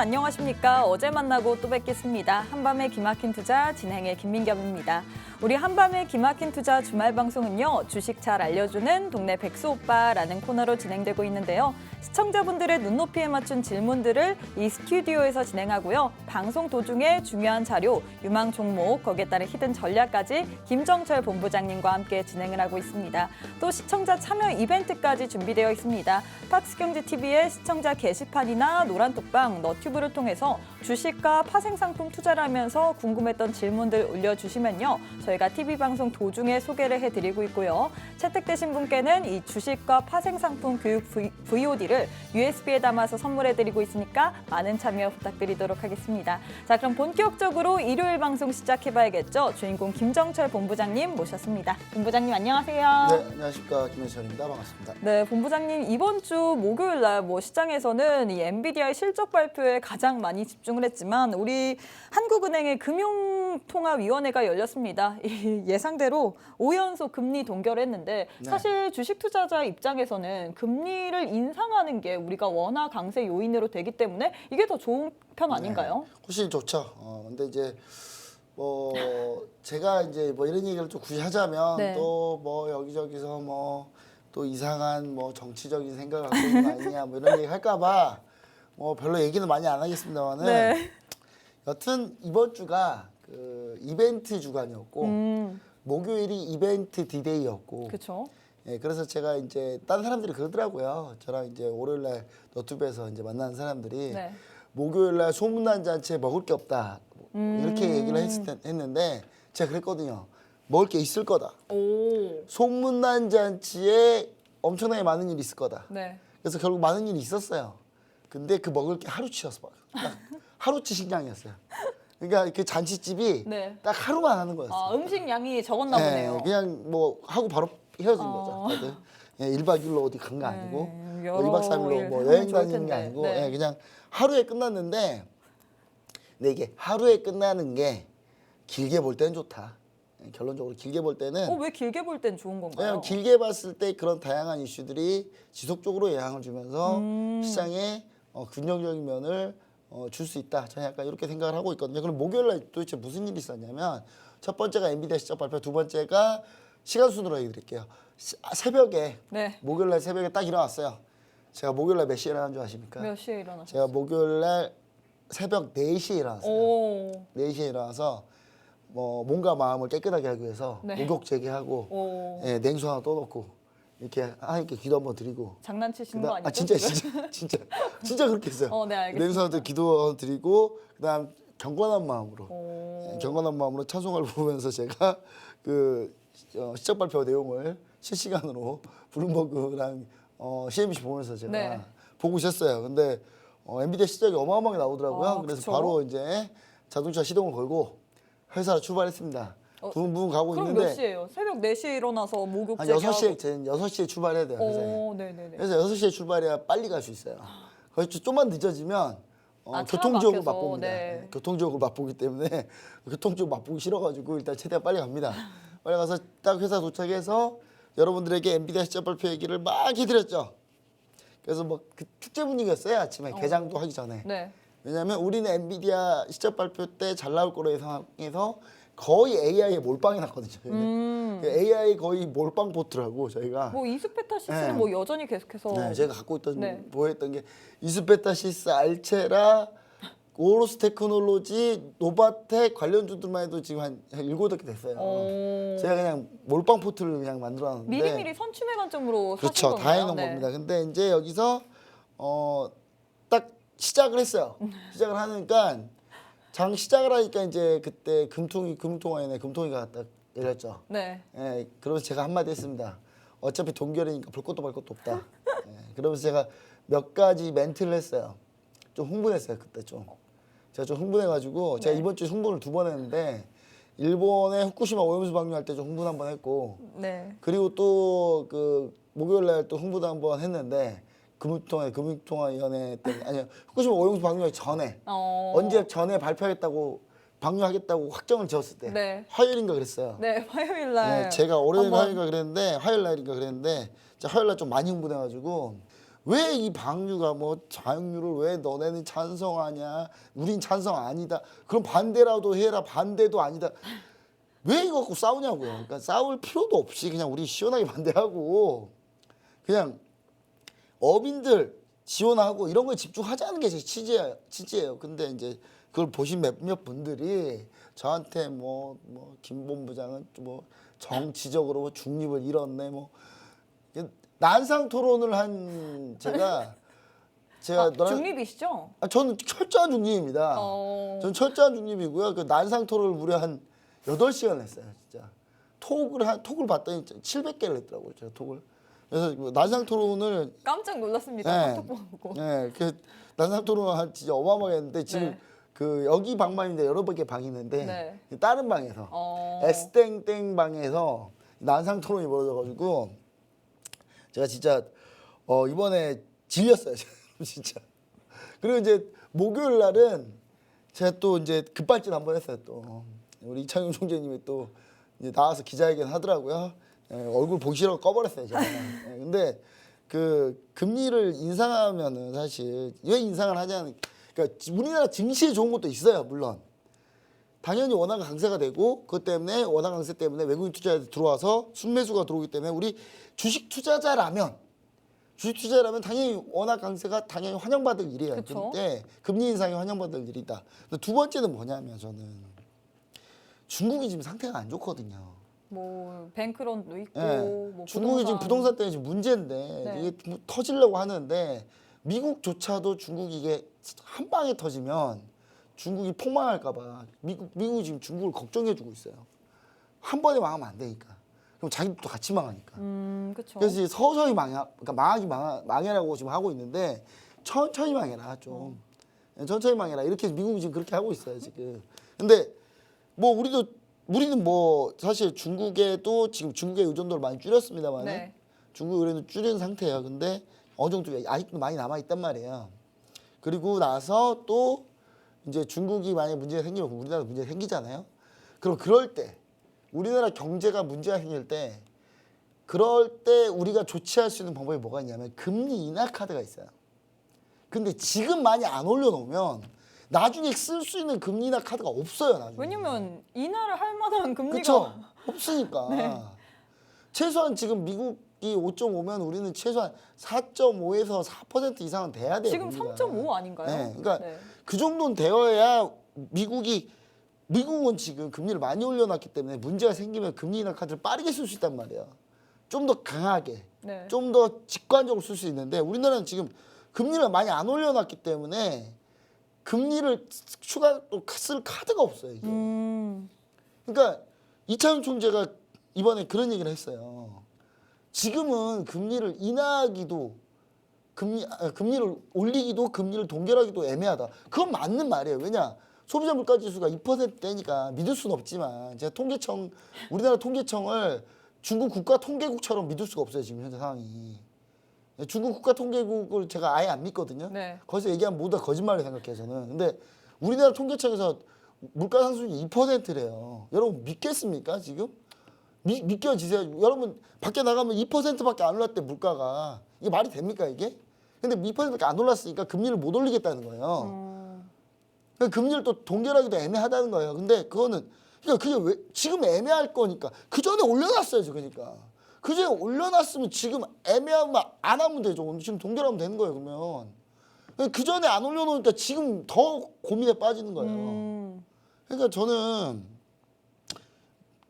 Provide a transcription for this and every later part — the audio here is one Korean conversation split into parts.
안녕하십니까. 어제 만나고 또 뵙겠습니다. 한밤의 기막힌 투자 진행의 김민겸입니다. 우리 한밤의 기막힌 투자 주말 방송은요. 주식 잘 알려주는 동네 백수 오빠라는 코너로 진행되고 있는데요. 시청자분들의 눈높이에 맞춘 질문들을 이 스튜디오에서 진행하고요. 방송 도중에 중요한 자료, 유망 종목, 거기에 따른 히든 전략까지 김정철 본부장님과 함께 진행을 하고 있습니다. 또 시청자 참여 이벤트까지 준비되어 있습니다. 팍스경제TV의 시청자 게시판이나 노란톡방, 너튜브를 통해서 주식과 파생상품 투자를 하면서 궁금했던 질문들 올려주시면요. 저희가 TV방송 도중에 소개를 해드리고 있고요. 채택되신 분께는 이 주식과 파생상품 교육 VOD를 USB에 담아서 선물해드리고 있으니까 많은 참여 부탁드리도록 하겠습니다. 자, 그럼 본격적으로 일요일 방송 시작해봐야겠죠. 주인공 김정철 본부장님 모셨습니다. 본부장님 안녕하세요. 네, 안녕하십니까. 김현철입니다. 반갑습니다. 네, 본부장님 이번 주 목요일 날 시장에서는 이 엔비디아의 실적 발표에 가장 많이 집중을 했지만 우리 한국은행의 금융통화위원회가 열렸습니다. 예상대로 5연속 금리 동결을 했는데 사실 주식 투자자 입장에서는 금리를 인상하는 게 우리가 원화 강세 요인으로 되기 때문에 이게 더 좋은 편 아닌가요? 네, 훨씬 좋죠. 근데 이제 제가 이제 이런 얘기를 좀 굳이 하자면 네. 또 여기저기서 또 이상한 정치적인 생각을 갖고 있는 거 아니냐 이런 얘기 할까봐 별로 얘기는 많이 안 하겠습니다만은 네. 여튼 이번 주가 그 이벤트 주간이었고 목요일이 이벤트 디데이였고 그렇죠. 예, 그래서 제가 이제 다른 사람들이 그러더라고요. 저랑 이제 월요일날 너튜브에서 이제 만나는 사람들이 네. 목요일날 소문난 잔치에 먹을 게 없다 이렇게 얘기를 했는데 제가 그랬거든요. 먹을 게 있을 거다. 오. 소문난 잔치에 엄청나게 많은 일이 있을 거다. 네. 그래서 결국 많은 일이 있었어요. 근데 그 먹을 게 하루치였어. 딱 하루치 식량이었어요. 그러니까 그 잔치집이 네. 딱 하루만 하는 거였어요. 아, 음식 양이 적었나 보네요. 그냥 하고 바로 헤어진 거죠. 다들. 예, 1박 2일로 어디 간 거 아니고 여러 2박 3일로 일 여행 좋을 다니는 게 텐데. 아니고 네. 예, 그냥 하루에 끝났는데 근데 이게 하루에 끝나는 게 길게 볼 때는 좋다. 예, 결론적으로 길게 볼 때는 왜 길게 볼 땐 좋은 건가요? 왜냐면 길게 봤을 때 그런 다양한 이슈들이 지속적으로 영향을 주면서 시장에 긍정적인 면을 줄 수 있다. 저는 약간 이렇게 생각을 하고 있거든요. 그럼 목요일날 도대체 무슨 일이 있었냐면 첫 번째가 엔비디아 실적 발표, 두 번째가 시간 순으로 얘기 드릴게요. 새벽에 네. 목요일날 새벽에 딱 일어났어요. 제가 목요일날 몇 시에 일어난 줄 아십니까? 몇 시에 일어나셨어요? 제가 목요일날 새벽 4시에 일어났어요. 오. 4시에 일어나서 몸과 마음을 깨끗하게 하기 위해서 네. 목욕 제기하고 오. 예, 냉수 하나 떠놓고 이렇게 하나님께 기도 한번 드리고 장난치시는 거 아니죠? 진짜 그렇게 했어요. 네, 알겠습니다. 냉수한테 기도 드리고 그다음 경건한 마음으로 오. 경건한 마음으로 찬송을 부르면서 제가 그 시적 발표 내용을 실시간으로 블룸버그랑 CNBC 보면서 제가 네. 보고 있었어요. 근데 엔비디아 실적이 어마어마하게 나오더라고요. 그래서 그쵸? 바로 이제 자동차 시동을 걸고 회사로 출발했습니다. 부분 가고 그럼 있는데 몇 시예요? 새벽 4시에 일어나서 목욕 한 제기하고 6시에 저는 6시에 출발해야 돼요. 회사에. 오, 네네네. 그래서 6시에 출발해야 빨리 갈 수 있어요. 그래서 좀만 늦어지면 차가 교통지역을 막혀서, 맛봅니다. 네. 교통지역을 맛보기 때문에 교통지역 맛보기 싫어가지고 일단 최대한 빨리 갑니다. 빨리 가서 딱 회사 도착해서 여러분들에게 엔비디아 실적 발표 얘기를 막 해드렸죠. 그래서 그 축제 분위기였어요. 아침에 개장도 하기 전에. 네. 왜냐하면 우리는 엔비디아 실적 발표 때 잘 나올 거로 예상해서 거의 AI에 몰빵해 놨거든요. 저희는. AI 거의 몰빵 보트라고 저희가. 이스페타시스는 네. 여전히 계속해서 네, 제가 갖고 있던 네. 보였던 게 이스페타시스, 알체라, 오로스 테크놀로지, 노바텍 관련주들만 해도 지금 한 7개 됐어요. 오. 제가 그냥 몰빵 포트를 그냥 만들어놨는데 미리미리 선취매 관점으로 사신 그렇죠. 건가요? 다 해놓은 네. 겁니다. 근데 이제 여기서 딱 시작을 했어요. 시작을 하니까 장 시작을 하니까 이제 그때 금통화연에 금통위가 딱 열렸죠. 네. 예, 그러면서 제가 한마디 했습니다. 어차피 동결이니까 볼 것도 말 것도 없다. 예, 그러면서 제가 몇 가지 멘트를 했어요. 좀 흥분했어요 그때 좀. 제가 좀 흥분해가지고 제가 이번 주에 흥분을 2번 했는데 일본의 후쿠시마 오염수 방류할 때 좀 흥분 한번 했고 네. 그리고 또 그 목요일날 또 흥분 한번 했는데 금융통화위원회 때 아니요 후쿠시마 오염수 방류하기 전에 언제 전에 발표하겠다고 방류하겠다고 확정을 지었을 때 네. 화요일인가 그랬어요. 네, 화요일 날. 네, 제가 월요일 한번- 화요일인가 그랬는데 화요일 날인가 그랬는데 제가 화요일 날 좀 많이 흥분해가지고 왜 이 방류가 뭐 자유를 왜 너네는 찬성하냐? 우린 찬성 아니다. 그럼 반대라도 해라. 반대도 아니다. 왜 이거 갖고 싸우냐고요. 그러니까 싸울 필요도 없이 그냥 우리 시원하게 반대하고 그냥 어민들 지원하고 이런 거에 집중하자는 게 제 취지예요. 근데 이제 그걸 보신 몇몇 분들이 저한테 뭐 김 본부장은 뭐 정치적으로 중립을 잃었네 뭐 난상 토론을 한 제가 중립이시죠? 저는 철저한 중립입니다. 저는 철저한 중립이고요. 그 난상 토론을 무려 한 8시간 했어요, 진짜. 톡을 봤더니 700개를 했더라고요, 제가 톡을. 그래서 뭐 난상 토론을 깜짝 놀랐습니다. 네. 톡 보고. 네, 그 난상 토론을 한 진짜 어마어마하게 했는데 지금 네. 그 여기 방만인데 여러 개 방이 있는데 네. 다른 방에서 S땡땡 방에서 난상 토론이 벌어져가지고 제가 진짜 이번에 질렸어요, 진짜. 그리고 이제 목요일 날은 제가 또 이제 급발진 한번 했어요, 또. 우리 이창용 총재님이 또 이제 나와서 기자회견 하더라고요. 얼굴 보기 싫어 꺼버렸어요, 제가. 근데 그 금리를 인상하면은 사실 왜 인상을 하냐는 그러니까 우리나라 증시에 좋은 것도 있어요, 물론. 당연히 원화가 강세가 되고 그것 때문에 원화 강세 때문에 외국인 투자자들이 들어와서 순매수가 들어오기 때문에 우리 주식 투자자라면 당연히 원화 강세가 당연히 환영받을 일이에요. 그쵸? 근데 금리 인상이 환영받을 일이다. 근데 두 번째는 뭐냐면 저는 중국이 지금 상태가 안 좋거든요. 뭐 뱅크런도 있고 예. 뭐 중국이 지금 부동산 때문에 지금 문제인데 네. 이게 뭐 터지려고 하는데 미국조차도 중국이 이게 한 방에 터지면 중국이 폭망할까봐 미국이 지금 중국을 걱정해주고 있어요. 한 번에 망하면 안 되니까. 그럼 자기도 같이 망하니까. 그렇죠. 그래서 이제 서서히 그러니까 망해라고 지금 하고 있는데 천천히 망해라 좀. 천천히 망해라 이렇게 미국이 지금 그렇게 하고 있어요 지금. 근데 뭐 우리는 뭐 사실 중국에도 지금 중국의 의존도를 많이 줄였습니다만 네. 중국 의존도 줄인 상태예요. 근데 어느 정도 아직도 많이 남아 있단 말이에요. 그리고 나서 또 이제 중국이 만약에 문제가 생기면 우리나라 문제가 생기잖아요. 그럼 그럴 때 우리나라 경제가 문제가 생길 때 그럴 때 우리가 조치할 수 있는 방법이 뭐가 있냐면 금리 인하 카드가 있어요. 근데 지금 많이 안 올려놓으면 나중에 쓸 수 있는 금리 인하 카드가 없어요. 나중에. 왜냐면 인하를 할 만한 금리가 그렇죠. 없으니까. 네. 최소한 지금 미국이 5.5면 우리는 최소한 4.5에서 4% 이상은 돼야 돼요. 지금 금리가. 3.5 아닌가요? 네, 그러니까 네. 그 정도는 되어야 미국은 지금 금리를 많이 올려놨기 때문에 문제가 생기면 금리 인하 카드를 빠르게 쓸 수 있단 말이에요. 좀 더 강하게, 네. 좀 더 직관적으로 쓸 수 있는데 우리나라는 지금 금리를 많이 안 올려놨기 때문에 금리를 추가 또 쓸 카드가 없어요. 이게. 그러니까 이창용 총재가 이번에 그런 얘기를 했어요. 지금은 금리를 인하하기도 금리를 올리기도 금리를 동결하기도 애매하다. 그건 맞는 말이에요. 왜냐? 소비자 물가 지수가 2%대니까 믿을 수는 없지만 제가 우리나라 통계청을 중국 국가 통계국처럼 믿을 수가 없어요. 지금 현재 상황이. 중국 국가 통계국을 제가 아예 안 믿거든요. 네. 거기서 얘기하면 모두 다 거짓말을 생각해요. 저는. 근데 우리나라 통계청에서 물가 상승률이 2%래요. 여러분 믿겠습니까? 지금? 믿겨지세요. 여러분 밖에 나가면 2%밖에 안 올랐대 물가가. 이게 말이 됩니까 이게? 근데 2%밖에 안 올랐으니까 금리를 못 올리겠다는 거예요. 그러니까 금리를 또 동결하기도 애매하다는 거예요. 근데 그러니까 그게 왜 지금 애매할 거니까 그 전에 올려놨어야죠. 그러니까 그 전에 올려놨으면 지금 애매하면 안 하면 되죠. 지금 동결하면 되는 거예요. 그러면 그 전에 안 올려놓으니까 지금 더 고민에 빠지는 거예요. 그러니까 저는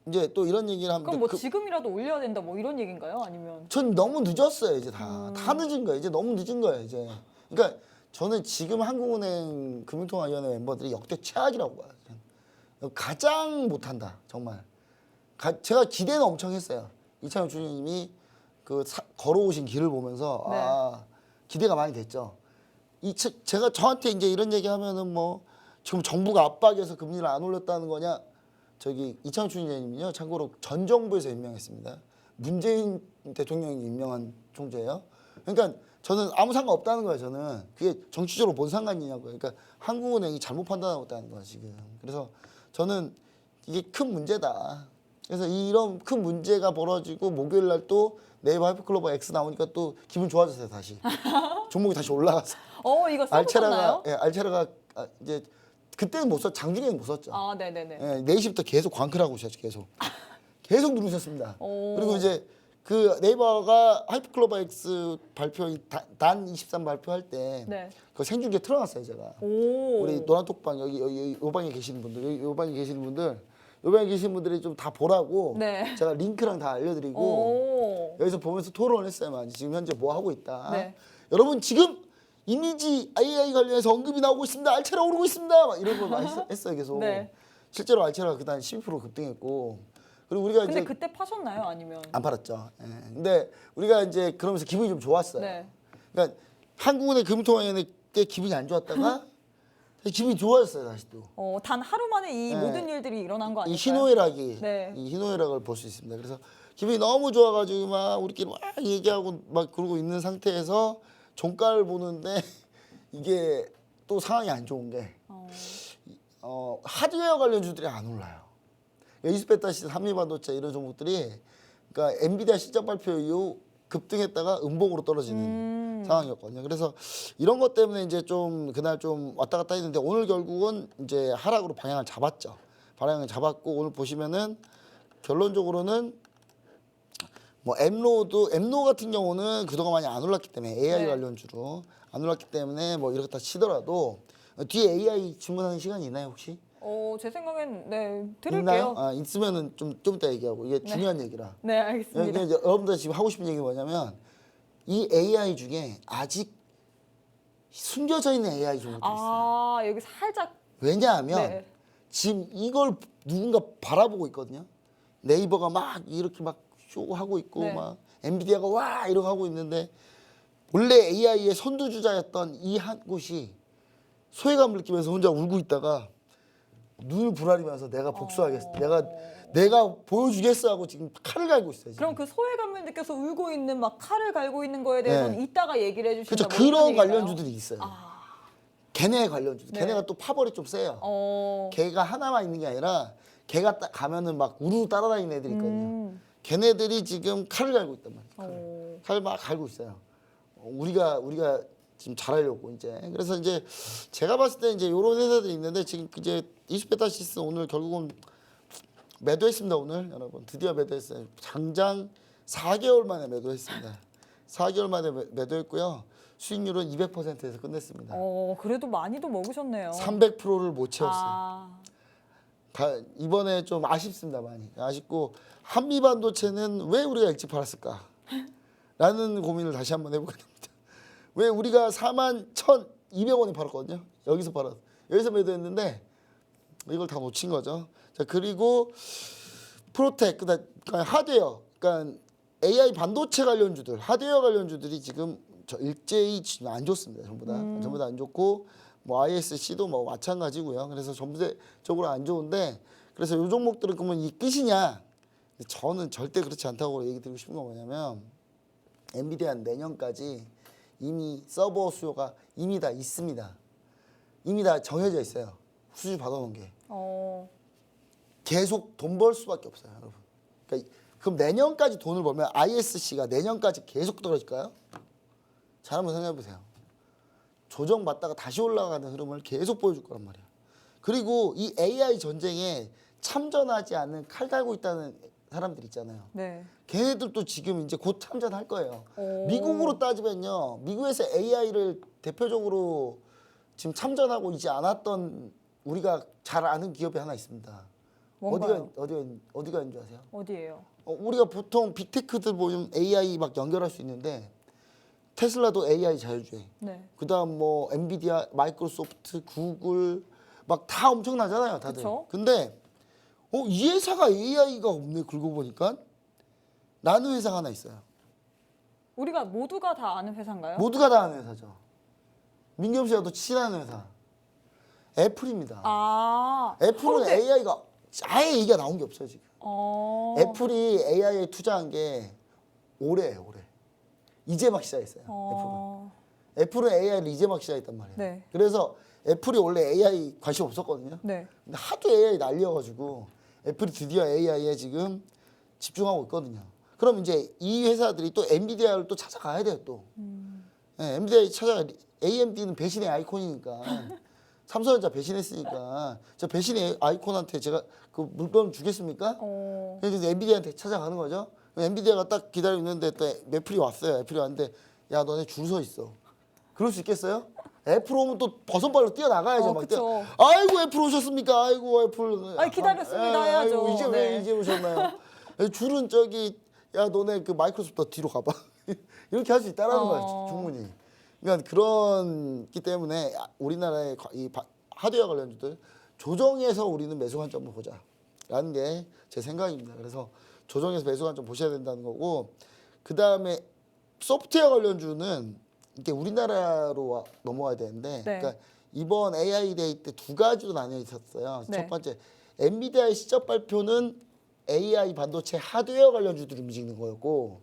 이제 또 이런 얘기를 하면 그럼 뭐 지금이라도 올려야 된다 뭐 이런 얘기인가요? 아니면 전 너무 늦었어요. 이제 다 늦은 거예요. 이제 너무 늦은 거예요. 이제 그러니까 저는 지금 한국은행 금융통화위원회 멤버들이 역대 최악이라고 봐요. 가장 못한다 정말. 제가 기대는 엄청 했어요. 이창용 주님이 걸어오신 길을 보면서 네. 기대가 많이 됐죠. 제가 저한테 이제 이런 얘기하면은 뭐 지금 정부가 압박해서 금리를 안 올렸다는 거냐? 저기 이창용 총재님은요. 참고로 전 정부에서 임명했습니다. 문재인 대통령이 임명한 총재예요. 그러니까 저는 아무 상관 없다는 거예요. 저는 그게 정치적으로 뭔 상관이냐고요. 그러니까 한국은행이 잘못 판단하고 있다는 거예요 지금. 그래서 저는 이게 큰 문제다. 그래서 이런 큰 문제가 벌어지고 목요일 날 또 네이버 하이퍼클로버 X 나오니까 또 기분 좋아졌어요 다시. 종목이 다시 올라갔어. 이거 써보셨나요? 알체라가 이제 그때는 못 썼, 장중에는 못 썼죠. 아, 네네네. 예, 4시부터 계속 광클하고 있었죠, 계속 누르셨습니다. 오. 그리고 이제 그 네이버가 하이퍼클로버 X 발표 단 23 발표할 때 네. 그 생중계 틀어놨어요 제가. 오. 우리 노란톡방 여기 요 방에 계시는 분들, 요 방에 계시는 분들, 요 방에 계신 분들이 좀 다 보라고 네. 제가 링크랑 다 알려드리고 오. 여기서 보면서 토론했어요. 많이 지금 현재 뭐 하고 있다. 네. 여러분 지금 이미지 AI 관련해서 언급이 나오고 있습니다. 알체라 오르고 있습니다. 막 이런 걸 많이 했어요 계속. 네. 실제로 알체라가 그다음 12% 급등했고 그리고 우리가 근데 이제 그때 파셨나요? 아니면? 안 팔았죠. 예. 근데 우리가 이제 그러면서 기분이 좀 좋았어요. 네. 그러니까 한국은행 금통위원회 때 기분이 안 좋았다가 기분이 좋아졌어요 다시 또. 단 하루 만에 이 네. 모든 일들이 일어난 거 이 아닐까요? 희노애락이 네. 이 희노애락을 볼 수 있습니다. 그래서 기분이 너무 좋아가지고 막 우리끼리 막 얘기하고 막 그러고 있는 상태에서 종가를 보는데 이게 또 상황이 안 좋은 게 하드웨어 관련주들이 안 올라요. 이스페타시 삼미반도체 이런 종목들이 그러니까 엔비디아 실적 발표 이후 급등했다가 음봉으로 떨어지는 상황이었거든요. 그래서 이런 것 때문에 이제 좀 그날 좀 왔다 갔다 했는데 오늘 결국은 이제 하락으로 방향을 잡았죠. 방향을 잡았고 오늘 보시면은 결론적으로는 뭐 엠로 같은 경우는 그동안 많이 안 올랐기 때문에 AI 네. 관련주로 안 올랐기 때문에 뭐 이렇게 다 치더라도 뒤에 AI 질문하는 시간이 있나요 혹시? 제 생각엔 네 있나요? 드릴게요. 있으면은 좀 이따 얘기하고 이게 중요한 얘기라. 네, 알겠습니다. 이게 이제 여러분들 지금 하고 싶은 얘기 뭐냐면 이 AI 중에 아직 숨겨져 있는 AI 종목들이 있어요. 여기 살짝 왜냐하면 네. 지금 이걸 누군가 바라보고 있거든요. 네이버가 막 이렇게 막 쇼하고 있고 네. 막 엔비디아가 와 이러고 하고 있는데 원래 AI의 선두주자였던 이 한 곳이 소외감을 느끼면서 혼자 울고 있다가 눈을 부라리면서 내가 복수하겠어. 내가 보여주겠어 하고 지금 칼을 갈고 있어요. 지금. 그럼 그 소외감을 느껴서 울고 있는 막 칼을 갈고 있는 거에 대해서는 네. 이따가 얘기를 해주신다. 그렇죠. 뭐 이런 그런 얘기인가요? 관련주들이 있어요. 걔네 관련주. 네. 걔네가 또 파벌이 좀 세요. 어. 걔가 하나만 있는 게 아니라 걔가 딱 가면은 막 우르르 따라다니는 애들이 있거든요. 음. 걔네들이 지금 칼을 갈고 있단 말이에요. 어. 칼을 막 갈고 있어요. 우리가 지금 잘하려고 이제. 그래서 이제 제가 봤을 때 이제 이런 회사들이 있는데 지금 이제 이스페타시스 오늘 결국은 매도했습니다. 오늘 여러분 드디어 매도했어요. 장장 4개월 만에 매도했습니다. 4개월 만에 매도했고요. 수익률은 200%에서 끝냈습니다. 그래도 많이도 먹으셨네요. 300%를 못 채웠어요. 아. 이번에 좀 아쉽습니다. 많이 아쉽고 한미반도체는 왜 우리가 일찍 팔았을까? 라는 고민을 다시 한번 해보게 됩니다. 왜 우리가 41,200원에 팔았거든요. 여기서 매도했는데 이걸 다 놓친 거죠. 자 그리고 프로텍 그러니까 하드웨어 그러니까 AI 반도체 관련주들 하드웨어 관련주들이 지금 일제히 지금 안 좋습니다. 전부 다 안 좋고 뭐 ISC도 뭐 마찬가지고요. 그래서 전체적으로 안 좋은데 그래서 이 종목들은 그러면 이 끝이냐? 저는 절대 그렇지 않다고 얘기 드리고 싶은 건 뭐냐면 엔비디아 내년까지 이미 서버 수요가 이미 다 있습니다. 이미 다 정해져 있어요. 수주 받아놓은 게. 계속 돈 벌 수밖에 없어요, 여러분. 그러니까 그럼 내년까지 돈을 벌면 ISC가 내년까지 계속 떨어질까요? 잘 한번 생각해 보세요. 조정받다가 다시 올라가는 흐름을 계속 보여줄 거란 말이야. 그리고 이 AI 전쟁에 참전하지 않는 칼 달고 있다는 사람들 있잖아요. 네. 걔네들도 지금 이제 곧 참전할 거예요. 오. 미국으로 따지면요. 미국에서 AI를 대표적으로 지금 참전하고 있지 않았던 우리가 잘 아는 기업이 하나 있습니다. 뭔가요? 어디가 있는 줄 아세요? 어디예요? 우리가 보통 빅테크들 보면 AI 막 연결할 수 있는데 테슬라도 AI 자율주행. 네. 그다음 뭐 엔비디아, 마이크로소프트, 구글 막 다 엄청나잖아요, 다들. 그쵸? 근데 이 회사가 AI가 없네. 그러고 보니까 라는 회사가 하나 있어요. 우리가 모두가 다 아는 회사인가요? 모두가 다 아는 회사죠. 민겸 씨가 또 친한 회사. 애플입니다. 애플은 그런데- AI가 아예 얘기가 나온 게 없어요 지금. 애플이 애 AI에 투자한 게 올해예요, 올해. 이제 막 시작했어요. 애플은 AI를 이제 막 시작했단 말이에요. 네. 그래서 애플이 원래 AI 관심 없었거든요. 네. 근데 하도 AI 날려가지고 애플이 드디어 AI에 지금 집중하고 있거든요. 그럼 이제 이 회사들이 또 엔비디아를 또 찾아가야 돼요 또. 네, 엔비디아 찾아가. AMD는 배신의 아이콘이니까. 삼성전자 배신했으니까 저 배신의 아이콘한테 제가 그 물건 주겠습니까? 그래서 엔비디아한테 찾아가는 거죠. 엔비디아가 딱 기다리고 있는데 또 애플이 왔어요. 애플이 왔는데 야 너네 줄 서 있어. 그럴 수 있겠어요? 애플 오면 또 버선발로 뛰어나가야죠. 막 그쵸. 아이고 애플 오셨습니까? 아이고 애플. 아이, 기다렸습니다 해야죠. 아이고, 이제 네. 왜 이제 오셨나요? 줄은 저기 야 너네 그 마이크로소프트 뒤로 가봐. 이렇게 할 수 있다라는 거예요. 충분히. 그러니까 그런기 때문에 우리나라의 이 하드웨어 관련주들 조정해서 우리는 매수 관점을 보자라는 게 제 생각입니다. 그래서 조정해서 매수 관점 보셔야 된다는 거고, 그 다음에 소프트웨어 관련주는 이게 우리나라로 넘어와야 되는데, 네. 그러니까 이번 AI 데이 때 두 가지로 나뉘어 있었어요. 네. 첫 번째, 엔비디아의 실적 발표는 AI 반도체 하드웨어 관련주들이 움직이는 거였고,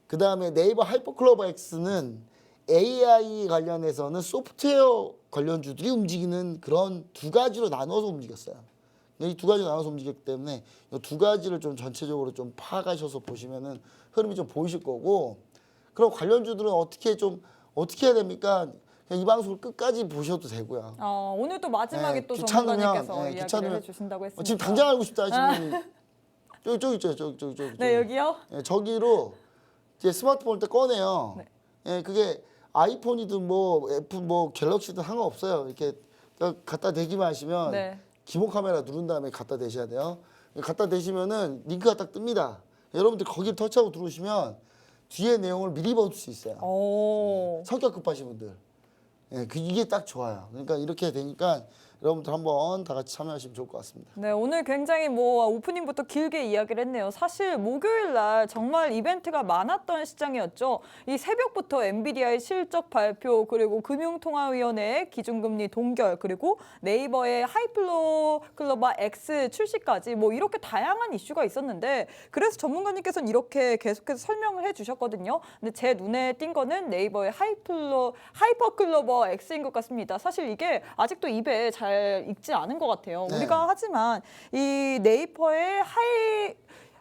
그 다음에 네이버 하이퍼클로버 X는 AI 관련해서는 소프트웨어 관련주들이 움직이는 그런 두 가지로 나눠서 움직였어요. 이 두 가지로 나눠서 움직였기 때문에 이 두 가지를 좀 전체적으로 좀 파악하셔서 보시면은 흐름이 좀 보이실 거고, 그럼 관련주들은 어떻게 해야 됩니까? 그냥 이 방송을 끝까지 보셔도 되고요. 오늘도 마지막에 네, 또 귀찮으면, 전문가님께서 네, 이야기를 귀찮으면 해주신다고 했습니다. 지금 당장 알고 싶다 하시는 분이 저기 있죠, 저기. 네, 여기요? 예, 저기로 이제 스마트폰을 때 꺼내요. 네. 예, 그게 아이폰이든 뭐 애플 뭐 갤럭시든 상관없어요. 이렇게 갖다 대기만 하시면 네. 기본 카메라 누른 다음에 갖다 대셔야 돼요. 갖다 대시면은 링크가 딱 뜹니다. 여러분들 거기를 터치하고 들어오시면 뒤에 내용을 미리 볼 수 있어요. 오. 성격 급하신 분들. 예, 이게 딱 좋아요. 그러니까 이렇게 되니까 여러분들 한번 다 같이 참여하시면 좋을 것 같습니다. 네, 오늘 굉장히 뭐 오프닝부터 길게 이야기를 했네요. 사실 목요일 날 정말 이벤트가 많았던 시장이었죠. 이 새벽부터 엔비디아의 실적 발표, 그리고 금융통화위원회의 기준금리 동결, 그리고 네이버의 하이플로클로버 X 출시까지 뭐 이렇게 다양한 이슈가 있었는데, 그래서 전문가님께서는 이렇게 계속해서 설명을 해주셨거든요. 근데 제 눈에 띈 거는 네이버의 하이퍼클로버 X인 것 같습니다. 사실 이게 아직도 입에 잘 익지 않은 것 같아요. 네. 우리가 하지만 이 네이버의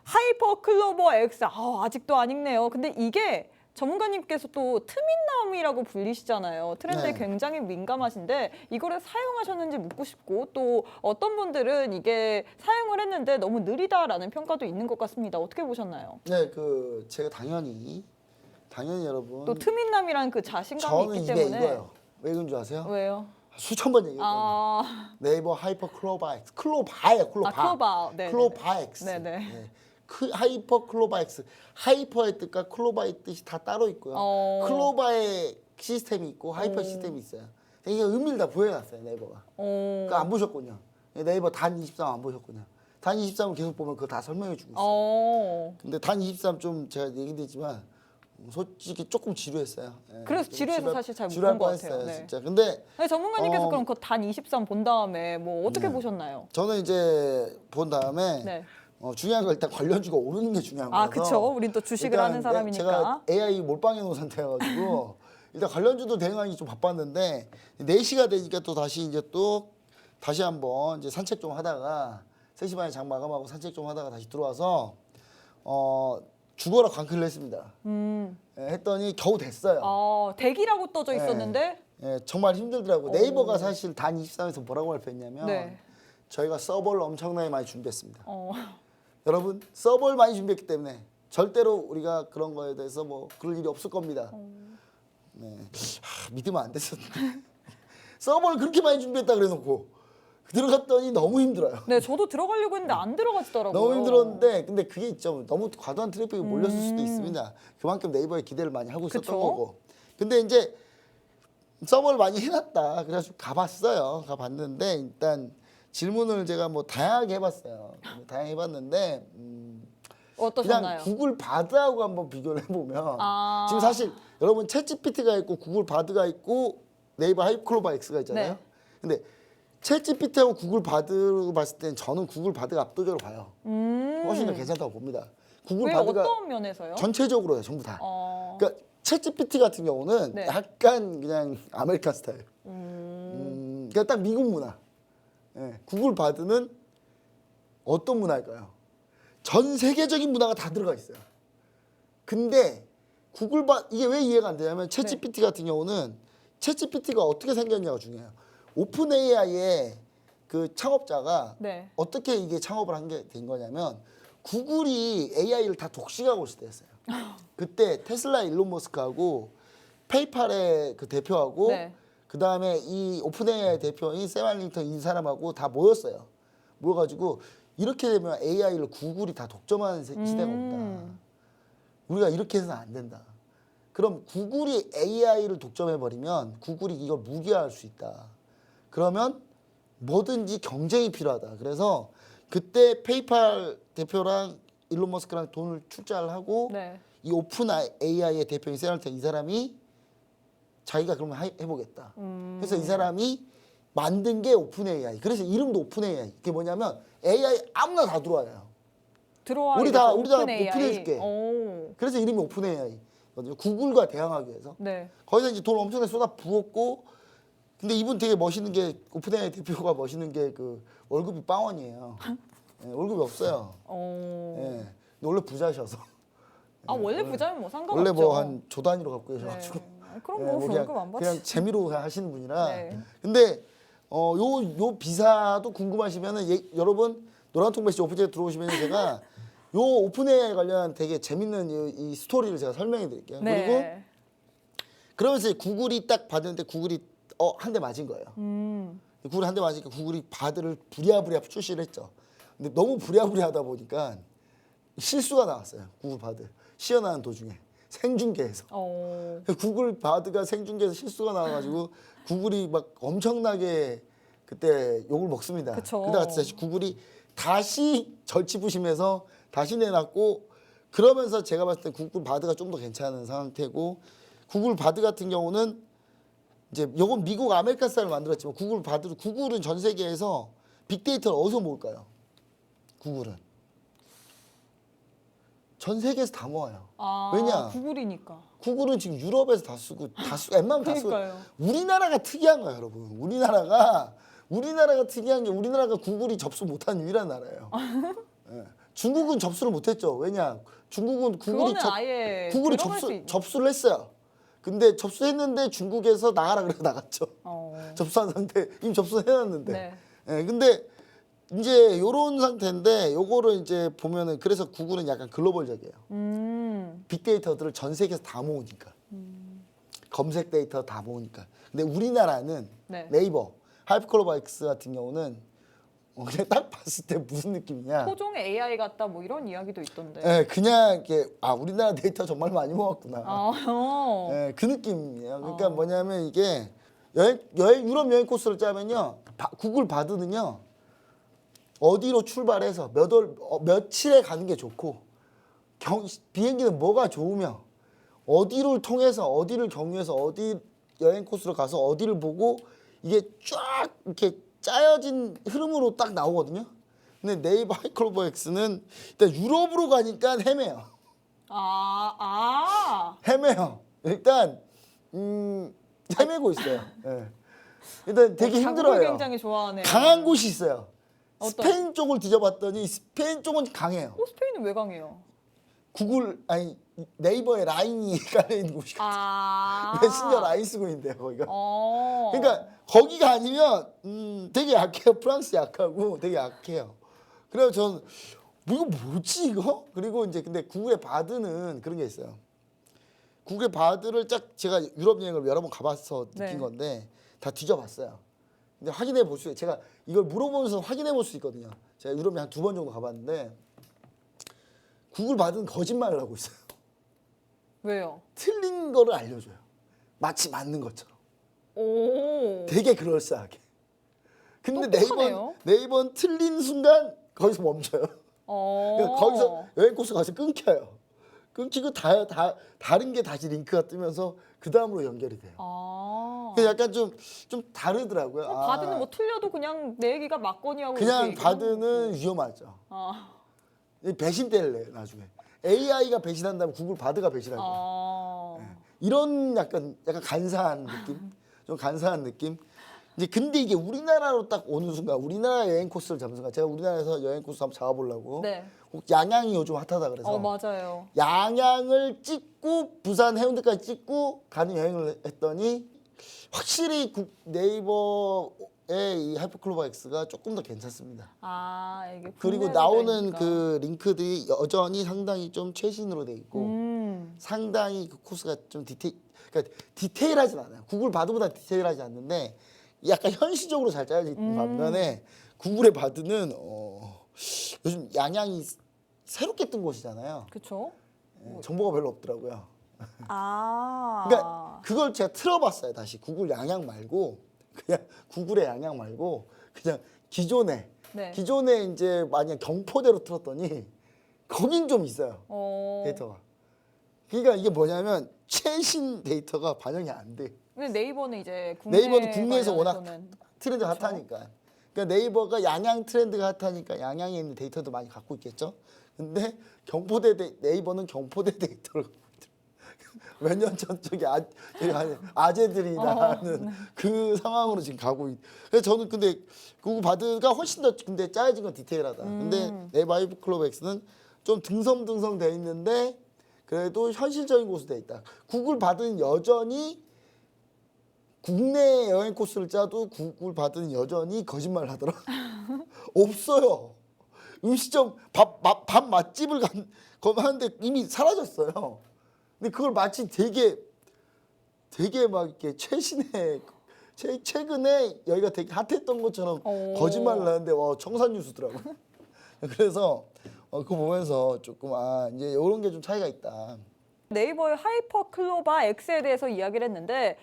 하이퍼클로버 X 아직도 안 읽네요. 근데 이게 전문가님께서 또 트민남이라고 불리시잖아요. 트렌드에 네. 굉장히 민감하신데 이거를 사용하셨는지 묻고 싶고, 또 어떤 분들은 이게 사용을 했는데 너무 느리다라는 평가도 있는 것 같습니다. 어떻게 보셨나요? 네, 제가 당연히 여러분 또 트민남이라는 그 자신감이 저는 있기 입에 때문에. 익어요. 왜 그런 줄 아세요? 왜요? 수천 번 얘기했거든요. 네이버 하이퍼 클로바 X, 클로바예요, 클로바. 클로바. 네, 클로바 X. 네네. 네. 하이퍼 클로바 X. 하이퍼의 뜻과 클로바의 뜻이 다 따로 있고요. 클로바의 시스템이 있고 하이퍼 시스템이 있어요. 이게 의미를 다 보여놨어요, 네이버가. 그러니까 안 보셨군요. 네이버 단 23 안 보셨군요. 단 23을 계속 보면 그거 다 설명해주고 있어요. 근데 단 23 좀 제가 얘기했지만 솔직히 조금 지루했어요. 예, 그래서 좀 지루해서 사실 잘 못 지루할 본 것 같아요. 뻔했어요, 네. 진짜. 근데 아니, 전문가님께서 어, 그럼 그 단 23 본 다음에 뭐 어떻게 네. 보셨나요? 저는 이제 본 다음에 네. 중요한 건 일단 관련주가 오르는 게 중요한 거라서. 그렇죠. 우린 또 주식을 일단 하는 사람이니까. 제가 AI 몰빵해 놓은 상태여가지고 일단 관련주도 대응하기 좀 바빴는데 4시가 되니까 또 다시 한번 이제 산책 좀 하다가 3시 반에 장 마감하고 산책 좀 하다가 다시 들어와서 죽어라 광클을 했습니다. 했더니 겨우 됐어요. 대기라고 떠져 있었는데. 예, 정말 힘들더라고요. 네이버가 사실 단 23에서 뭐라고 발표했냐면 네. 저희가 서버를 엄청나게 많이 준비했습니다. 어. 여러분 서버를 많이 준비했기 때문에 절대로 우리가 그런 거에 대해서 뭐 그럴 일이 없을 겁니다. 네. 믿으면 안 됐었는데 서버를 그렇게 많이 준비했다 그래놓고 들어갔더니 너무 힘들어요. 네, 저도 들어가려고 했는데 안 들어가지더라고요. 너무 힘들었는데 근데 그게 있죠. 너무 과도한 트래픽이 몰렸을 수도 있습니다. 그만큼 네이버에 기대를 많이 하고 있었던 그쵸? 거고. 근데 이제 서버를 많이 해놨다. 그래서 가봤어요. 가봤는데 일단 질문을 제가 뭐 다양하게 해봤어요. 다양하게 해봤는데 어떠셨나요? 그냥 구글 바드하고 한번 비교를 해보면 아. 지금 사실 여러분 챗GPT가 있고 구글 바드가 있고 네이버 하이클로바 X가 있잖아요. 네. 근데 챗GPT하고 구글 바드로 봤을 때는 저는 구글 바드가 압도적으로 봐요. 훨씬 더 괜찮다고 봅니다. 구글 왜 바드가 어떤 면에서요? 전체적으로요, 전부 다. 어. 그러니까 챗GPT 같은 경우는 네. 약간 그냥 아메리칸 스타일. 그러니까 딱 미국 문화. 예, 구글 바드는 어떤 문화일까요? 전 세계적인 문화가 다 들어가 있어요. 근데 이게 왜 이해가 안 되냐면 챗GPT 같은 경우는 챗GPT가 어떻게 생겼냐가 중요해요. 오픈 AI의 그 창업자가 네. 어떻게 이게 창업을 한 게 된 거냐면 구글이 AI를 다 독식하고 있을 때였어요. 그때 테슬라 일론 머스크하고 페이팔의 그 대표하고 네. 그 다음에 이 오픈 AI 대표인 샘 알링턴 이 사람하고 다 모였어요. 모여가지고 이렇게 되면 AI를 구글이 다 독점하는 시대가 온다. 우리가 이렇게 해서는 안 된다. 그럼 구글이 AI를 독점해버리면 구글이 이걸 무기화할 수 있다. 그러면 뭐든지 경쟁이 필요하다. 그래서 그때 페이팔 대표랑 일론 머스크랑 돈을 출자를 하고 네. 이 오픈 AI의 대표인 샘 알링턴 이 사람이 자기가 그러면 해보겠다. 그래서 이 사람이 만든 게 오픈 AI. 그래서 이름도 오픈 AI. 그게 뭐냐면 AI 아무나 다 들어와요. 들어와. 우리 다 오픈 AI. 오픈해줄게. 오. 그래서 이름이 오픈 AI. 구글과 대항하기 위해서. 네. 거기서 이제 돈 엄청나게 쏟아 부었고, 근데 이분 되게 멋있는 게 오픈 AI 대표가 멋있는 게 그 월급이 빵원이에요. 예, 월급이 없어요. 오. 예, 근데 원래 부자셔서. 아 원래 부자면 뭐 상관없죠. 원래 뭐 한 조 단위로 갖고 계셔가지고. 네. 그럼 예, 뭐 뭐 월급 안 받지. 그냥 재미로 하시는 분이라. 네. 근데 요 비사도 궁금하시면은 여러분 노란통 메시지 오픈에 들어오시면 제가 요 오픈 AI 관련 되게 재밌는 이 스토리를 제가 설명해 드릴게요. 네. 그리고 그러면서 구글이 딱 받았는데 구글이 한 대 맞은 거예요. 구글이 한 대 맞으니까 구글이 바드를 부랴부랴 출시를 했죠. 근데 너무 부랴부랴 하다 보니까 실수가 나왔어요. 구글 바드 시연하는 도중에 생중계에서. 구글 바드가 생중계에서 실수가 나와가지고 구글이 막 엄청나게 그때 욕을 먹습니다. 그쵸. 그러다가 다시 구글이 다시 절치부심해서 다시 내놨고, 그러면서 제가 봤을 때 구글 바드가 좀 더 괜찮은 상태고, 구글 바드 같은 경우는 이제 요건 미국 아메리카 스타일을 만들었지만 구글은 전 세계에서 빅데이터를 어디서 모을까요? 구글은 전 세계에서 다 모아요. 왜냐? 구글이니까. 구글은 지금 유럽에서 다 쓰고 웬만하면 다 쓰고. 그러니까요. 우리나라가 특이한 거예요, 여러분. 우리나라가 특이한 게 우리나라가 구글이 접수 못한 유일한 나라예요. 예. 중국은 접수를 못했죠. 왜냐? 중국은 그거는 아예 구글이 들어갈 수 있- 접수를 했어요. 근데 접수했는데 중국에서 나가라 그래 나갔죠. 접수한 상태 이미 접수해놨는데. 네. 예, 근데 이제 요런 상태인데 요거를 이제 보면은 그래서 구글은 약간 글로벌적이에요. 빅데이터들을 전 세계에서 다 모으니까. 검색 데이터 다 모으니까. 근데 우리나라는 네. 네이버, 하이퍼클로바이크스 같은 경우는 그냥 딱 봤을 때 무슨 느낌이냐. 토종 AI 같다 뭐 이런 이야기도 있던데. 예, 그냥 이렇게 우리나라 데이터 정말 많이 모았구나. 어. 예, 그 느낌이에요. 그러니까 뭐냐면 이게 유럽 여행 코스를 짜면요, 구글 바드는요 어디로 출발해서 며칠에 가는 게 좋고 비행기는 뭐가 좋으며 어디를 통해서 어디를 경유해서 어디 여행 코스로 가서 어디를 보고 이게 쫙 이렇게 짜여진 흐름으로 딱 나오거든요. 근데 네이버 하이클로버엑스는 일단 유럽으로 가니까 헤매요. 헤매요. 일단 헤매고 있어요. 예. 일단 되게 자국을 힘들어요. 굉장히 좋아하네요. 강한 곳이 있어요. 어떤? 스페인 쪽을 뒤져봤더니 스페인 쪽은 강해요. 스페인은 왜 강해요? 네이버에 라인이 깔려 있는 곳이 메신저 라인 쓰고 있는데요, 거기가. 그러니까 거기가 아니면 되게 약해요. 프랑스 약하고 되게 약해요. 그래서 저는 이거 뭐지 이거? 그리고 이제 근데 구글의 바드는 그런 게 있어요. 구글의 바드를 제가 유럽 여행을 여러 번 가봐서 느낀 네. 건데 다 뒤져봤어요. 근데 확인해 볼 수, 제가 이걸 물어보면서 확인해 볼 수 있거든요. 제가 유럽에 한 2번 정도 가봤는데 구글 바드는 거짓말을 하고 있어요. 왜요? 틀린 거를 알려줘요. 마치 맞는 것처럼. 오. 되게 그럴싸하게. 근데 똑똑하네요. 네이버는 틀린 순간 거기서 멈춰요. 그러니까 거기서 여행 코스 가서 끊겨요. 끊기고 다른 게 다시 링크가 뜨면서 그 다음으로 연결이 돼요. 그래서 약간 좀 다르더라고요. 바드는 뭐 틀려도 그냥 내 얘기가 맞거니하고 그냥 이렇게 바드는 위험하죠. 배신 때릴래 나중에. AI가 배신한다면 구글 바드가 배신할 거예요. 이런 약간 간사한 느낌, 좀 간사한 느낌. 이제 근데 이게 우리나라로 딱 오는 순간 우리나라 여행 코스를 잡는 순간 제가 우리나라에서 여행 코스 한번 잡아보려고 네. 양양이 요즘 핫하다 그래서 맞아요. 양양을 찍고 부산 해운대까지 찍고 가는 여행을 했더니 확실히 네이버의 이 하이퍼클로버 X가 조금 더 괜찮습니다. 이게 그리고 국내 나오는 모델이니까. 그 링크들이 여전히 상당히 좀 최신으로 돼 있고 상당히 그 코스가 좀 그러니까 디테일하진 않아요. 구글 바드보다 디테일하지 않는데 약간 현실적으로 잘 짜여진 반면에 구글의 바드는 요즘 양양이 새롭게 뜬 곳이잖아요. 그렇죠. 정보가 별로 없더라고요. 아. 그러니까 그걸 제가 틀어봤어요. 다시 구글 양양 말고 그냥 구글의 양양 말고 그냥 기존에 네. 기존에 이제 만약 경포대로 틀었더니 거긴 좀 있어요. 데이터가. 그러니까 이게 뭐냐면 최신 데이터가 반영이 안 돼. 근데 네이버는 이제 네이버는 국내에서 워낙 관련해서는 트렌드가 그렇죠. 핫하니까. 그러니까 네이버가 양양 트렌드가 핫하니까 양양에 있는 데이터도 많이 갖고 있겠죠. 근데 네이버는 경포대 데이터를 갖고 있더라고요. 몇 년 전 저기 아재들이 나는 그 상황으로 지금 가고 그래서 저는 근데 구글 바드가 훨씬 더 근데 짜여진 건 디테일하다. 근데 네이버 하이퍼클로버 X는 좀 듬성듬성 돼 있는데 그래도 현실적인 곳으로 돼 있다. 구글 바드는 여전히 국내 여행 코스를 짜도 구글 바드는 여전히 거짓말을 하더라. 없어요. 음식점 밥 맛집을 하는데 이미 사라졌어요. 근데 그걸 마치 되게 막 이렇게 최근에 여기가 되게 핫했던 것처럼 거짓말을 하는데 청산 뉴스더라고. 그래서 그거 보면서 조금 이제 이런 게 좀 차이가 있다. 네이버의 하이퍼클로바 X에 대해서 이야기를 했는데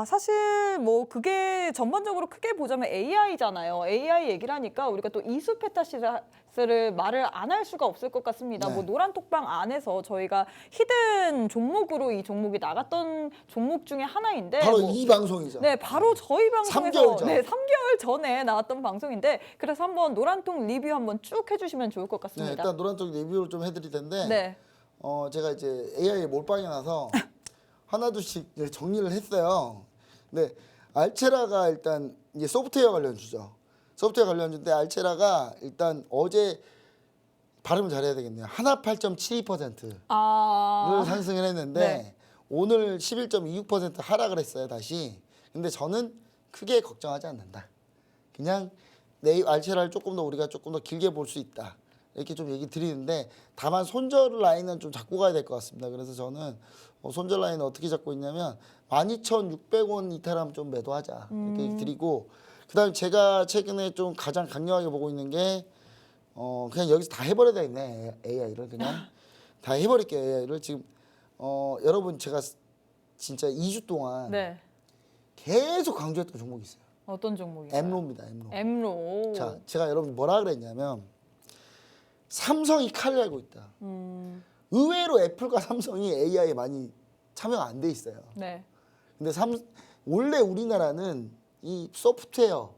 사실 뭐 그게 전반적으로 크게 보자면 AI잖아요. AI 얘기를 하니까 우리가 또 이수페타시스를 말을 안 할 수가 없을 것 같습니다. 네. 뭐 노란톡방 안에서 저희가 히든 종목으로 이 종목이 나갔던 종목 중에 하나인데 바로 뭐, 이 방송이죠. 네, 바로 저희 방송에서 3개월 전. 네, 3개월 전에 나왔던 방송인데 그래서 한번 노란톡 리뷰 한번 쭉 해주시면 좋을 것 네, 같습니다. 일단 노란쪽 리뷰를 좀 해드릴 텐데 네. 제가 이제 AI 몰빵이 나서 하나둘씩 이제 정리를 했어요. 근데 알체라가 일단 이제 소프트웨어 관련주죠. 소프트웨어 관련주인데 알체라가 일단 어제 발음을 잘해야 되겠네요. 하나 8.72%를 상승을 했는데 네. 오늘 11.26% 하락을 했어요. 다시. 근데 저는 크게 걱정하지 않는다. 그냥 알체라를 우리가 조금 더 길게 볼 수 있다. 이렇게 좀 얘기 드리는데 다만 손절 라인은 좀 잡고 가야 될 것 같습니다. 그래서 저는 손절 라인을 어떻게 잡고 있냐면 12,600원 이탈하면 좀 매도하자 이렇게 드리고 그다음에 제가 최근에 좀 가장 강력하게 보고 있는 게 그냥 여기서 다 해버려야 되겠네. AI를 그냥 다 해버릴게요. AI를 지금 여러분 제가 진짜 2주 동안 네. 계속 강조했던 종목이 있어요. 어떤 종목이요? 엠로입니다. 엠로. 자, 제가 여러분 뭐라 그랬냐면 삼성이 칼을 갈고 있다. 의외로 애플과 삼성이 AI에 많이 참여가 안 돼 있어요. 네. 근데 원래 우리나라는 이 소프트웨어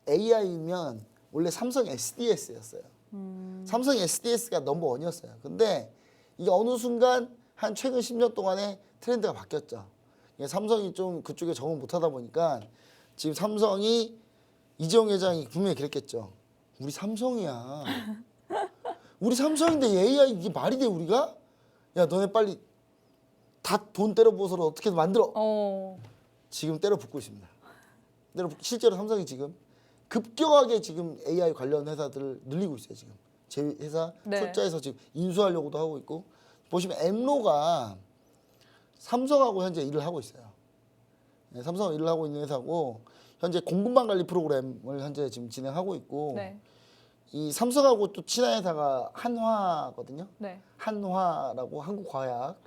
AI면 원래 삼성 SDS였어요. 삼성 SDS가 넘버원이었어요. 근데 이게 어느 순간 한 최근 10년 동안에 트렌드가 바뀌었죠. 삼성이 좀 그쪽에 적응 못하다 보니까 지금 삼성이 이재용 회장이 분명히 그랬겠죠. 우리 삼성이야. 우리 삼성인데 AI 이게 말이 돼 우리가? 야 너네 빨리 다 돈 때려 부어서 어떻게든 만들어. 지금 때려 붓고 있습니다. 실제로 삼성이 지금 급격하게 지금 AI 관련 회사들을 늘리고 있어요. 지금 제 회사 네. 출자해서 지금 인수하려고도 하고 있고 보시면 엠로가 삼성하고 현재 일을 하고 있어요. 네, 삼성하고 일을 하고 있는 회사고 현재 공급망 관리 프로그램을 현재 지금 진행하고 있고 네. 이 삼성하고 또 친한 회사가 한화거든요. 네. 한화라고 한국과학.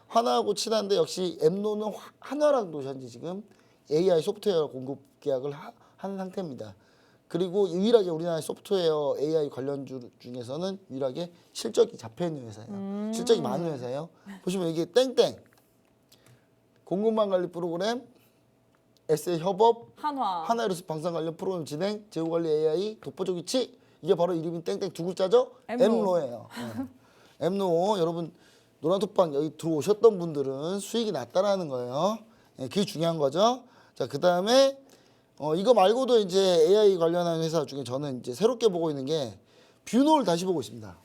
한화하고 친한데 역시 엠노는 한화랑도 현재 지금 AI 소프트웨어 공급 계약을 하는 상태입니다. 그리고 유일하게 우리나라 소프트웨어 AI 관련주 중에서는 유일하게 실적이 잡혀 있는 회사예요. 실적이 많은 회사예요. 보시면 이게 땡땡 공급망 관리 프로그램 에세 협업 하나이로스 방산 관련 프로그램 진행 재고 관리 AI 독보적 위치 이게 바로 이름이 땡땡 두 글자죠? 엠로예요. 네. 엠로 여러분 노란톡방 여기 들어오셨던 분들은 수익이 났다라는 거예요. 네, 그게 중요한 거죠. 자, 그다음에 이거 말고도 이제 AI 관련한 회사 중에 저는 이제 새롭게 보고 있는 게 뷰노를 다시 보고 있습니다.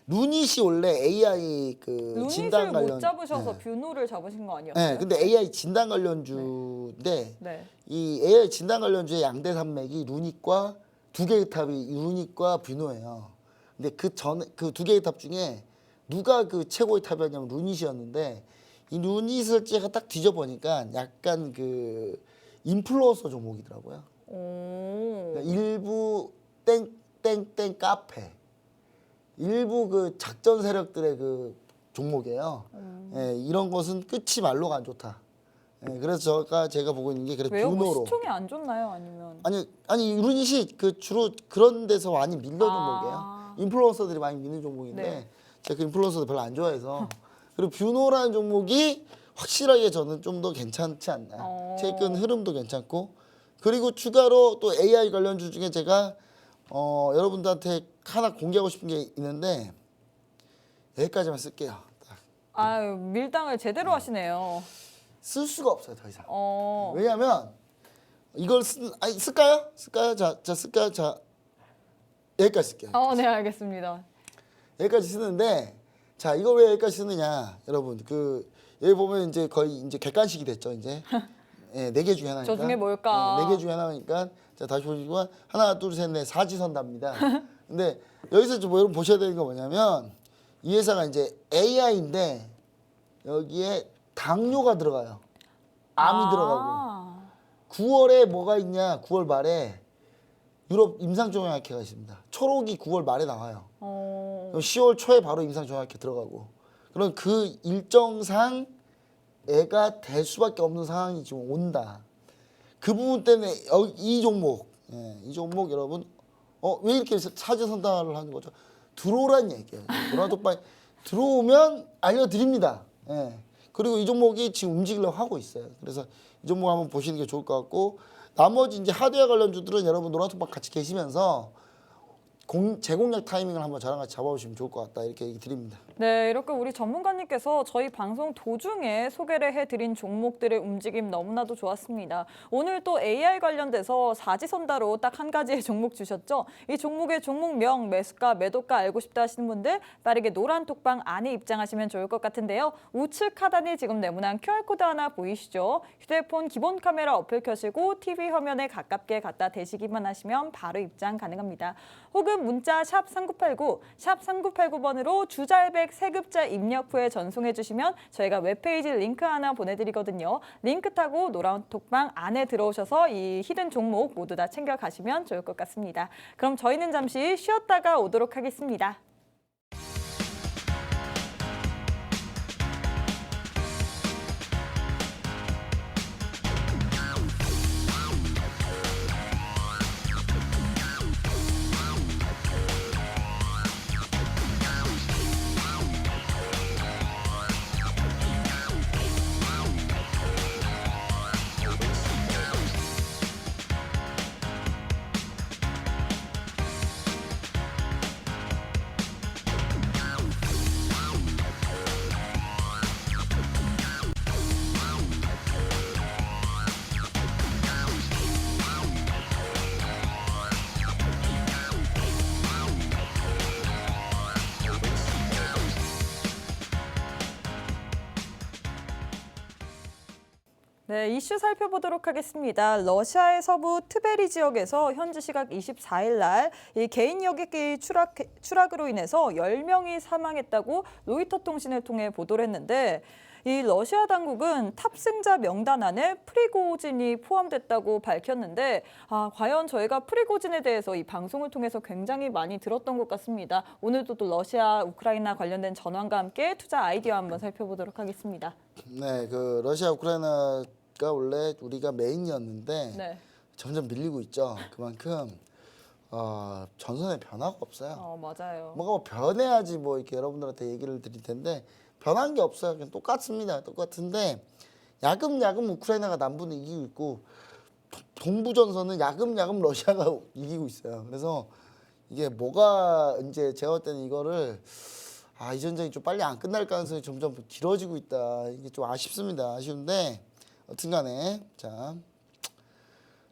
루닛이 원래 AI 그 진단 루닛을 관련 못 잡으셔서 뷰노를 잡으신 거 아니었어요? 네, 근데 AI 진단 관련주인데 네. 이 AI 진단 관련주의 양대 산맥이 루닛과 두 개의 탑이 루닛과 뷰노예요. 근데 그 두 개의 탑 중에 누가 그 최고의 탑이었냐면 루닛이었는데 이 루닛을 제가 딱 뒤져보니까 약간 그 인플루언서 종목이더라고요. 오. 그러니까 일부 땡땡땡 카페, 일부 그 작전 세력들의 그 종목이에요. 예, 이런 것은 끝이 말로가 안 좋다. 예, 그래서 제가 보고 있는 게 그래서 왜요? 뭐 뷰노로. 시총이 안 좋나요? 아니면 아니 유닛이 그 주로 그런 데서 많이 밀던 아. 종목이에요. 인플루언서들이 많이 미는 종목인데 네. 제가 그 인플루언서들 별로 안 좋아해서 그리고 뷰노라는 종목이 확실하게 저는 좀 더 괜찮지 않나. 최근 흐름도 괜찮고 그리고 추가로 또 AI 관련주 중에 제가 여러분들한테 하나 공개하고 싶은 게 있는데 여기까지만 쓸게요. 딱. 아유, 밀당을 제대로 하시네요. 쓸 수가 없어요 더 이상. 어. 왜냐하면 이걸 쓸까요? 쓸까요? 자 쓸까요? 자 여기까지 쓸게요. 네, 알겠습니다. 여기까지 쓰는데 자 이걸 왜 여기까지 쓰느냐 여러분 그 여기 보면 이제 거의 이제 객관식이 됐죠 이제 예, 4개 중에 하나니까 저 중에 뭘까? 4개 중에 하나니까 자 다시 보시면 하나 둘 셋 넷 사지선답니다. 근데 여기서 좀 여러분 보셔야 되는 거 뭐냐면 이 회사가 이제 AI인데 여기에 당뇨가 들어가요. 암이 들어가고 9월에 뭐가 있냐 9월 말에 유럽 임상종양학회가 있습니다. 초록이 9월 말에 나와요. 그럼 10월 초에 바로 임상종양학회 들어가고 그럼 그 일정상 애가 될 수밖에 없는 상황이 지금 온다. 그 부분 때문에 이 종목, 이 종목 여러분 왜 이렇게 사제선담을 하는 거죠? 들어오란 얘기예요. 도라독바이 들어오면 알려드립니다. 예. 그리고 이 종목이 지금 움직이려고 하고 있어요. 그래서 이 종목 한번 보시는 게 좋을 것 같고 나머지 이제 하드웨어 관련주들은 여러분 노란톡방 같이 계시면서 제공량 타이밍을 한번 저랑 같이 잡아보시면 좋을 것 같다 이렇게 얘기 드립니다. 네, 이렇게 우리 전문가님께서 저희 방송 도중에 소개를 해드린 종목들의 움직임 너무나도 좋았습니다. 오늘 또 AI 관련돼서 사지선다로 딱 한 가지의 종목 주셨죠? 이 종목의 종목명, 매수가, 매도가 알고 싶다 하시는 분들 빠르게 노란 톡방 안에 입장하시면 좋을 것 같은데요. 우측 하단에 지금 네모난 QR코드 하나 보이시죠? 휴대폰 기본 카메라 어플 켜시고 TV 화면에 가깝게 갖다 대시기만 하시면 바로 입장 가능합니다. 혹은 문자 샵 3989, 샵 3989번으로 주잘백 세급자 입력 후에 전송해 주시면 저희가 웹페이지 링크 하나 보내드리거든요. 링크 타고 노란 톡방 안에 들어오셔서 이 히든 종목 모두 다 챙겨가시면 좋을 것 같습니다. 그럼 저희는 잠시 쉬었다가 오도록 하겠습니다. 네, 이슈 살펴보도록 하겠습니다. 러시아의 서부 트베리 지역에서 현지 시각 24일 날 이 개인 여객기 추락으로 인해서 10명이 사망했다고 로이터 통신을 통해 보도를 했는데 이 러시아 당국은 탑승자 명단 안에 프리고진이 포함됐다고 밝혔는데 과연 저희가 프리고진에 대해서 이 방송을 통해서 굉장히 많이 들었던 것 같습니다. 오늘도 또 러시아, 우크라이나 관련된 전환과 함께 투자 아이디어 한번 살펴보도록 하겠습니다. 네, 그 러시아, 우크라이나가 원래 우리가 메인이었는데 네. 점점 밀리고 있죠. 그만큼 전선에 변화가 없어요. 맞아요. 뭔가 뭐 변해야지 뭐 이렇게 여러분들한테 얘기를 드릴 텐데 변한 게 없어요. 그냥 똑같습니다. 똑같은데 야금야금 우크라이나가 남부는 이기고 있고 동부 전선은 야금야금 러시아가 이기고 있어요. 그래서 이게 뭐가 이제 제가 볼 때는 이거를 이 전쟁이 좀 빨리 안 끝날 가능성이 점점 길어지고 있다. 이게 좀 아쉽습니다. 아쉬운데 여튼간에 자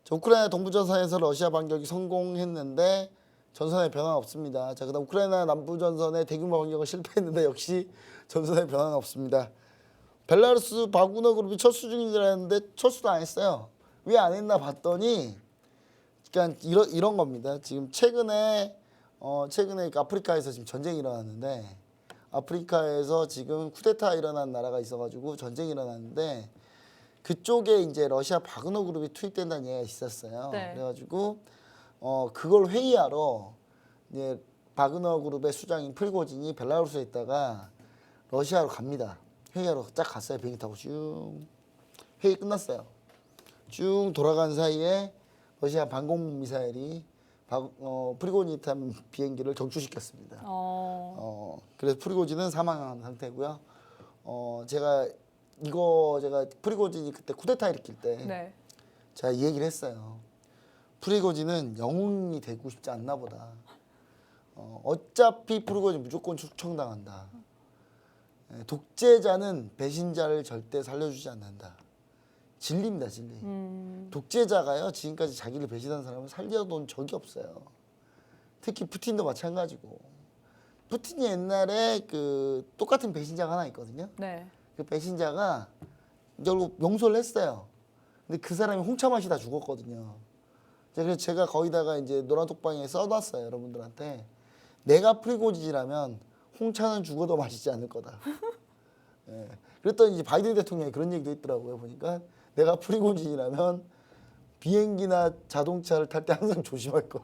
자, 우크라이나 동부전선에서 러시아 반격이 성공했는데 전선에 변화가 없습니다. 자, 그다음 우크라이나 남부전선에 대규모 반격을 실패했는데 역시 전선에 변화가 없습니다. 벨라루스 바구너 그룹이 철수 중인 알았는데 철수도 안 했어요. 왜 안 했나 봤더니 그러니까 이런 겁니다. 지금 최근에 아프리카에서 지금 전쟁이 일어났는데 아프리카에서 지금 쿠데타 일어난 나라가 있어가지고 전쟁이 일어났는데 그쪽에 이제 러시아 바그너 그룹이 투입된다는 얘기가 있었어요. 네. 그래가지고 그걸 회의하러 이제 바그너 그룹의 수장인 프리고진이 벨라루스에 있다가 러시아로 갑니다. 회의하러 쫙 갔어요. 비행기 타고 쭉. 회의 끝났어요. 쭉 돌아간 사이에 러시아 방공 미사일이 프리고진이 탄 비행기를 정추시켰습니다. 그래서 프리고진은 사망한 상태고요. 제가 프리고진이 그때 쿠데타 일으킬 때 네. 제가 이 얘기를 했어요. 프리고진은 영웅이 되고 싶지 않나 보다. 어차피 프리고진 무조건 숙청당한다. 독재자는 배신자를 절대 살려주지 않는다. 진리입니다, 진리. 독재자가요, 지금까지 자기를 배신한 사람을 살려본 적이 없어요. 특히 푸틴도 마찬가지고. 푸틴이 옛날에 그 똑같은 배신자가 하나 있거든요. 네. 그 배신자가 결국 용서를 했어요. 근데 그 사람이 홍차 마시다 죽었거든요. 그래서 제가 거기다가 이제 노란톡방에 써놨어요, 여러분들한테. 내가 프리고진이라면 홍차는 죽어도 마시지 않을 거다. 예. 그랬더니 이제 바이든 대통령이 그런 얘기도 있더라고요. 보니까 내가 프리고진이라면 비행기나 자동차를 탈 때 항상 조심할 거.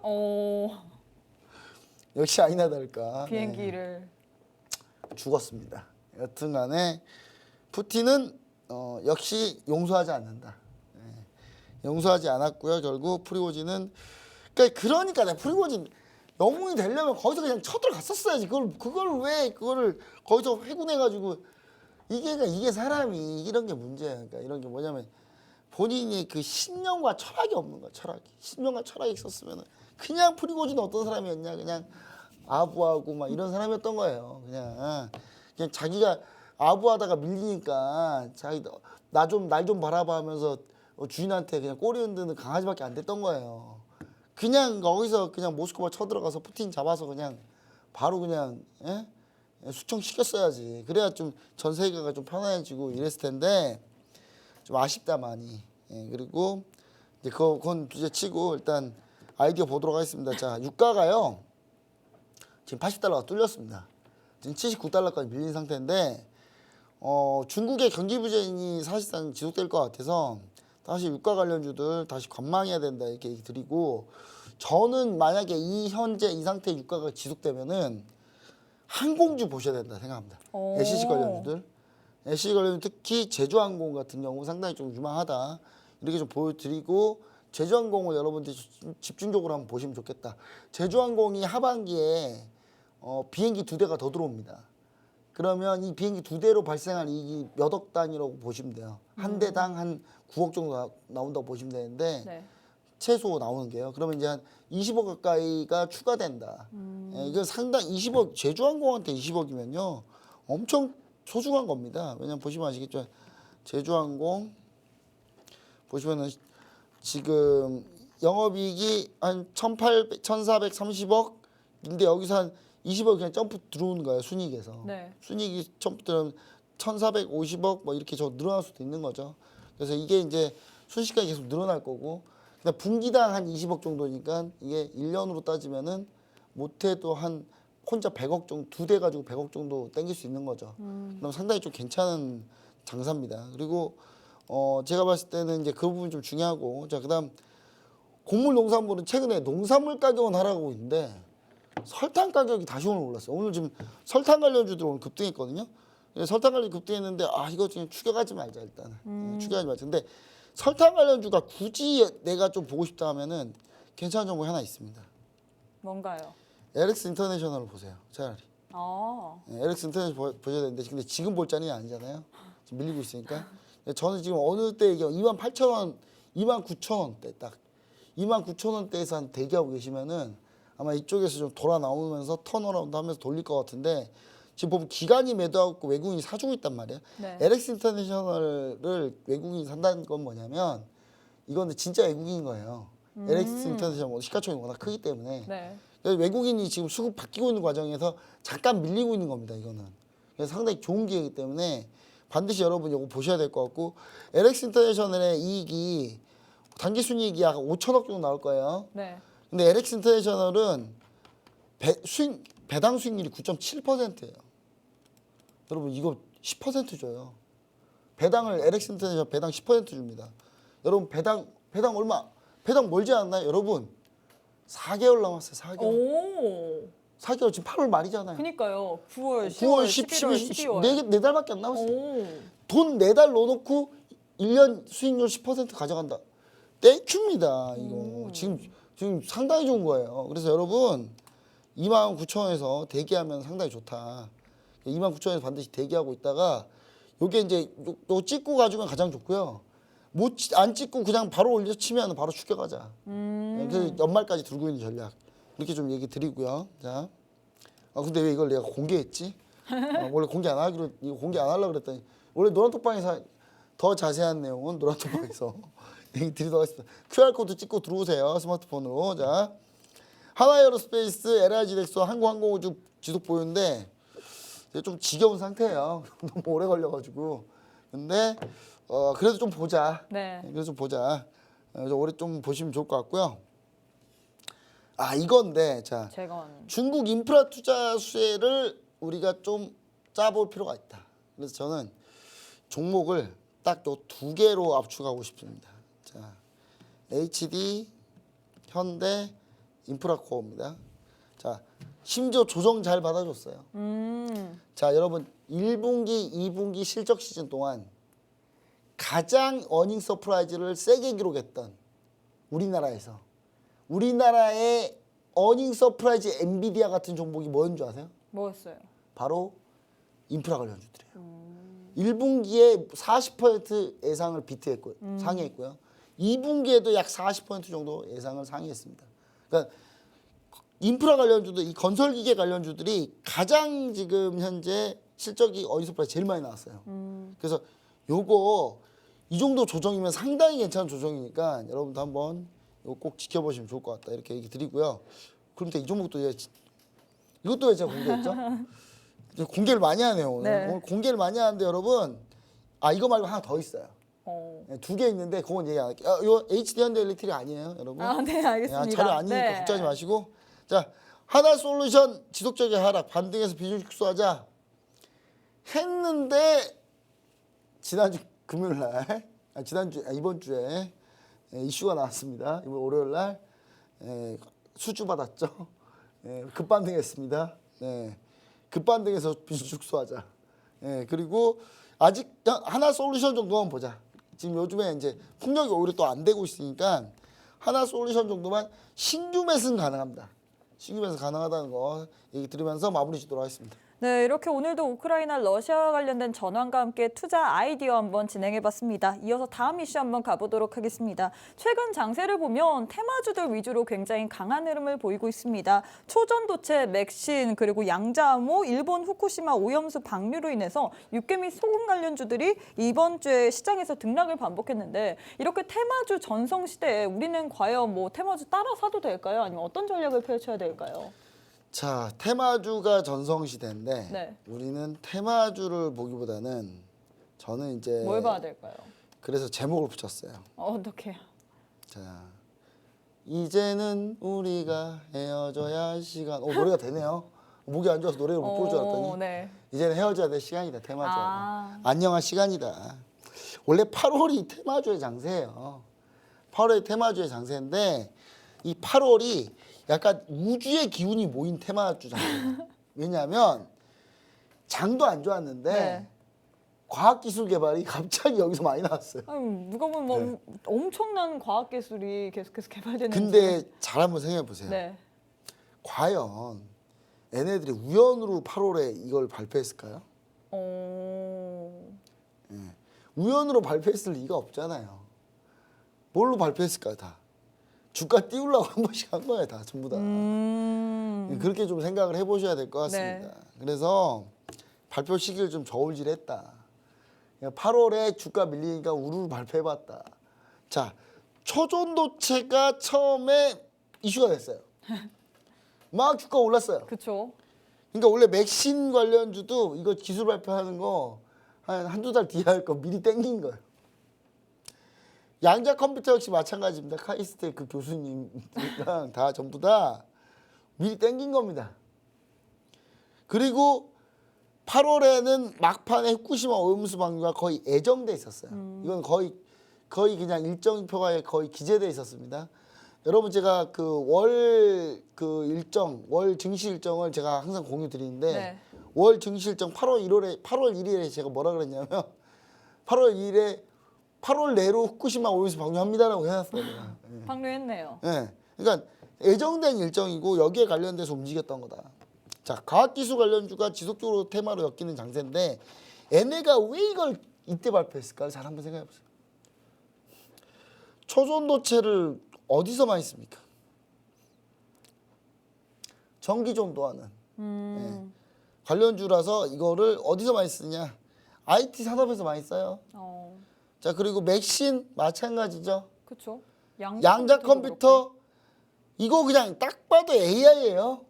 역시 아니나 다를까. 비행기를 죽었습니다. 여튼간에 푸틴은 역시 용서하지 않는다. 용서하지 않았고요. 결국 프리고진은 그러니까 내가 프리고진 영웅이 되려면 거기서 그냥 쳐들어갔었어야지. 그걸 거기서 회군해가지고 이게 사람이 이런 게 문제야. 그러니까 이런 게 뭐냐면 본인이 그 신념과 철학이 없는 거야. 신념과 철학이 있었으면은 그냥 프리고진은 어떤 사람이었냐? 그냥 아부하고 막 이런 사람이었던 거예요. 그냥 자기가 아부하다가 밀리니까 자기 날 좀 바라봐 하면서 주인한테 그냥 꼬리 흔드는 강아지밖에 안 됐던 거예요. 그냥 거기서 그냥 모스크바 쳐들어가서 푸틴 잡아서 그냥 바로 그냥 숙청시켰어야지. 그래야 좀 전 세계가 좀 편안해지고 이랬을 텐데 좀 아쉽다 많이. 그리고 이제 그건 둘째 치고 일단 아이디어 보도록 하겠습니다. 자, 유가가요 지금 80달러가 뚫렸습니다. 지금 79달러까지 밀린 상태인데 중국의 경기 부진이 사실상 지속될 것 같아서 다시 유가 관련주들 다시 관망해야 된다 이렇게 얘기 드리고, 저는 만약에 현재 이 상태 유가가 지속되면은 항공주 보셔야 된다 생각합니다. LCC 관련주들, LCC 관련 특히 제주항공 같은 경우 상당히 좀 유망하다 이렇게 좀 보여드리고, 제주항공을 여러분들이 집중적으로 한번 보시면 좋겠다. 제주항공이 하반기에 비행기 2대가 더 들어옵니다. 그러면 이 비행기 2대로 발생한 이익이 몇 억 단위라고 보시면 돼요. 한 대당 한 9억 정도 나온다고 보시면 되는데 네. 최소 나오는 게요. 그러면 이제 한 20억 가까이가 추가된다. 이거 상당 20억, 제주항공한테 20억이면요 엄청 소중한 겁니다. 왜냐면 보시면 아시겠죠. 제주항공 보시면은 지금 영업이익이 한 1,430억인데 여기서 한 20억 그냥 점프 들어오는 거예요. 순이익에서. 네. 순이익이 점프 들어오면 1,450억 뭐 이렇게 늘어날 수도 있는 거죠. 그래서 이게 이제 순식간에 계속 늘어날 거고, 근데 분기당 한 20억 정도니까 이게 1년으로 따지면은 못해도 한 혼자 100억 정도, 2대 가지고 100억 정도 땡길 수 있는 거죠. 그럼 상당히 좀 괜찮은 장사입니다. 그리고 제가 봤을 때는 이제 그 부분이 좀 중요하고, 자, 그다음 곡물 농산물은 최근에 농산물 가격은 하락하고 있는데 설탕 가격이 다시 오늘 올랐어요. 오늘 지금 설탕 관련주들 오늘 급등했거든요. 설탕 관련 급등했는데 이거 지금 추격하지 말자 일단은. 추격하지 말자. 근데 설탕 관련주가 굳이 내가 좀 보고 싶다 하면은 괜찮은 정보 하나 있습니다. 뭔가요? LX 인터내셔널을 보세요. 차라리. LX 인터내셔널 보셔야 되는데 근데 지금 볼 자리는 아니잖아요. 지금 밀리고 있으니까. 저는 지금 어느 때 28,000원, 29,000원대 딱 29,000원대에서 한 대기하고 계시면은 아마 이쪽에서 좀 돌아 나오면서 턴어라운드 하면서 돌릴 것 같은데, 지금 보면 기관이 매도하고 외국인이 사주고 있단 말이에요. 네. LX 인터내셔널을 외국인이 산다는 건 뭐냐면 이거는 진짜 외국인인 거예요. LX 인터내셔널 시가총액이 워낙 크기 때문에 네. 그래서 외국인이 지금 수급 바뀌고 있는 과정에서 잠깐 밀리고 있는 겁니다. 이거는. 그래서 상당히 좋은 기회이기 때문에 반드시 여러분 이거 보셔야 될 것 같고 LX 인터내셔널의 이익이 단기 순이익이 약 5천억 정도 나올 거예요. 네. 근데 LX 인터내셔널은 배당 수익률이 9.7%예요. 여러분 이거 10% 줘요. 배당을 LX 인터내셔널 배당 10% 줍니다. 여러분 배당 얼마? 배당 멀지 않나요? 여러분 4개월 남았어요. 4개월. 오. 4개월 지금 8월 말이잖아요. 그니까요. 9월, 9월, 10월, 11월, 12월. 네 달밖에 안 남았어요. 오. 돈 4달 넣어놓고 1년 수익률 10% 가져간다. 땡큐입니다. 이거 지금 상당히 좋은 거예요. 그래서 여러분 29,000원에서 대기하면 상당히 좋다. 29,000원에서 반드시 대기하고 있다가 요게 이제 요 찍고 가지고 가장 좋고요. 안 찍고 그냥 바로 올려 치면 바로 죽여가자. 그래서 연말까지 들고 있는 전략 이렇게 좀 얘기 드리고요. 자, 근데 왜 이걸 내가 공개했지? 원래 공개 안 하기로 이거 공개 안 하려고 그랬더니 원래 노란톡방에서 더 자세한 내용은 노란톡방에서 얘기 드리도록 하겠습니다. QR 코드 찍고 들어오세요 스마트폰으로. 자, 하나에어로스페이스, LIG덱스와 한국항공우주 지속 보유인데 좀 지겨운 상태예요. 너무 오래 걸려가지고. 근데 그래도 좀 보자. 네. 그래서 좀 보자. 그래서 올해 좀 보시면 좋을 것 같고요. 이건데 자 재건. 중국 인프라 투자 수혜를 우리가 좀 짜볼 필요가 있다. 그래서 저는 종목을 딱 요 2개로 압축하고 싶습니다. 자, HD, 현대, 인프라코어입니다. 자, 심지어 조정 잘 받아줬어요. 자, 여러분 1분기, 2분기 실적 시즌 동안 가장 어닝 서프라이즈를 세게 기록했던 우리나라의 어닝 서프라이즈 엔비디아 같은 종목이 뭐였는 줄 아세요? 뭐였어요? 바로 인프라 관련주들이에요. 1분기에 40% 예상을 비트했고요. 상회했고요. 2분기에도 약 40% 정도 예상을 상회했습니다. 그러니까 인프라 관련주들, 이 건설기계 관련주들이 가장 지금 현재 실적이 어닝 서프라이즈 제일 많이 나왔어요. 그래서 요거 이 정도 조정이면 상당히 괜찮은 조정이니까 여러분도 한번 이거 꼭 지켜보시면 좋을 것 같다 이렇게 얘기 드리고요. 그런데 이 종목도 이것도 왜 제가 공개했죠? 이제 공개를 많이 하네요 오늘. 네. 오늘 공개를 많이 하는데 여러분 이거 말고 하나 더 있어요. 어. 2개 있는데 그건 얘기 안 할게요. 이거 HD 현대 일렉트릭 아니에요 여러분? 네, 알겠습니다. 자료 아니니까 네. 걱정하지 마시고. 자, 하나솔루션 지속적인 하락 반등해서 비중 축소하자 했는데 지난주 금요일 날 이번 주에 이슈가 나왔습니다. 이번 월요일 날 수주 받았죠. 급반등했습니다. 급반등해서 비중 축소하자. 그리고 아직 하나솔루션 정도만 보자. 지금 요즘에 이제 풍력이 오히려 또 안 되고 있으니까 하나솔루션 정도만 신규 매수는 가능합니다. 신규 매수 가능하다는 거 얘기 드리면서 마무리 짓도록 하겠습니다. 네, 이렇게 오늘도 우크라이나, 러시아와 관련된 전환과 함께 투자 아이디어 한번 진행해봤습니다. 이어서 다음 이슈 한번 가보도록 하겠습니다. 최근 장세를 보면 테마주들 위주로 굉장히 강한 흐름을 보이고 있습니다. 초전도체, 맥신, 그리고 양자암호, 일본 후쿠시마 오염수 방류로 인해서 육계 및 소금 관련주들이 이번 주에 시장에서 등락을 반복했는데 이렇게 테마주 전성 시대에 우리는 과연 뭐 테마주 따라 사도 될까요? 아니면 어떤 전략을 펼쳐야 될까요? 자, 테마주가 전성시대인데 네. 우리는 테마주를 보기보다는 저는 이제 뭘 봐야 될까요? 그래서 제목을 붙였어요. 어떻게요? 자, 이제는 우리가 헤어져야 할 시간. 노래가 되네요. 목이 안 좋아서 노래를 못 부를 줄 알았더니 네. 이제는 헤어져야 될 시간이다. 테마주하고 안녕할 시간이다. 원래 8월이 테마주의 장세예요. 8월이 테마주의 장세인데 이 8월이 약간 우주의 기운이 모인 테마주잖아요. 왜냐하면 장도 안 좋았는데 네. 과학기술 개발이 갑자기 여기서 많이 나왔어요. 누가 보면 뭐 엄청난 과학 기술이 계속해서 개발되는. 근데 잘 한번 생각해 보세요. 네. 과연 얘네들이 우연으로 8월에 이걸 발표했을까요? 우연으로 발표했을 리가 없잖아요. 뭘로 발표했을까요, 다? 주가 띄우려고 한 번씩 한 거예요, 다 전부 다. 그렇게 좀 생각을 해보셔야 될 것 같습니다. 네. 그래서 발표 시기를 좀 저울질했다. 8월에 주가 밀리니까 우르르 발표해봤다. 자, 초전도체가 처음에 이슈가 됐어요. 막 주가 올랐어요. 그렇죠. 그러니까 원래 맥신 관련주도 이거 기술 발표하는 거 한두 달 뒤에 할 거 미리 땡긴 거예요. 양자 컴퓨터 역시 마찬가지입니다. 카이스트 그 교수님이랑 다 전부 다 미리 땡긴 겁니다. 그리고 8월에는 막판에 후쿠시마 오염수 방류가 거의 예정돼 있었어요. 이건 거의 그냥 일정표가 거의 기재돼 있었습니다. 여러분 제가 월 증시 일정을 제가 항상 공유 드리는데 네. 월 증시 일정 8월 1일에 제가 뭐라 그랬냐면 8월 2일에 8월 내로 후쿠시마 오염수 방류합니다라고 해놨어요. 제가. 방류했네요. 네. 그러니까 예정된 일정이고 여기에 관련돼서 움직였던 거다. 자, 과학기술 관련주가 지속적으로 테마로 엮이는 장세인데 얘네가 왜 이걸 이때 발표했을까? 잘 한번 생각해 보세요. 초전도체를 어디서 많이 씁니까? 전기 전도하는 관련주라서 이거를 어디서 많이 쓰냐? IT 산업에서 많이 써요. 자, 그리고 맥신 마찬가지죠. 그렇죠. 양자 컴퓨터 이거 그냥 딱 봐도 AI예요.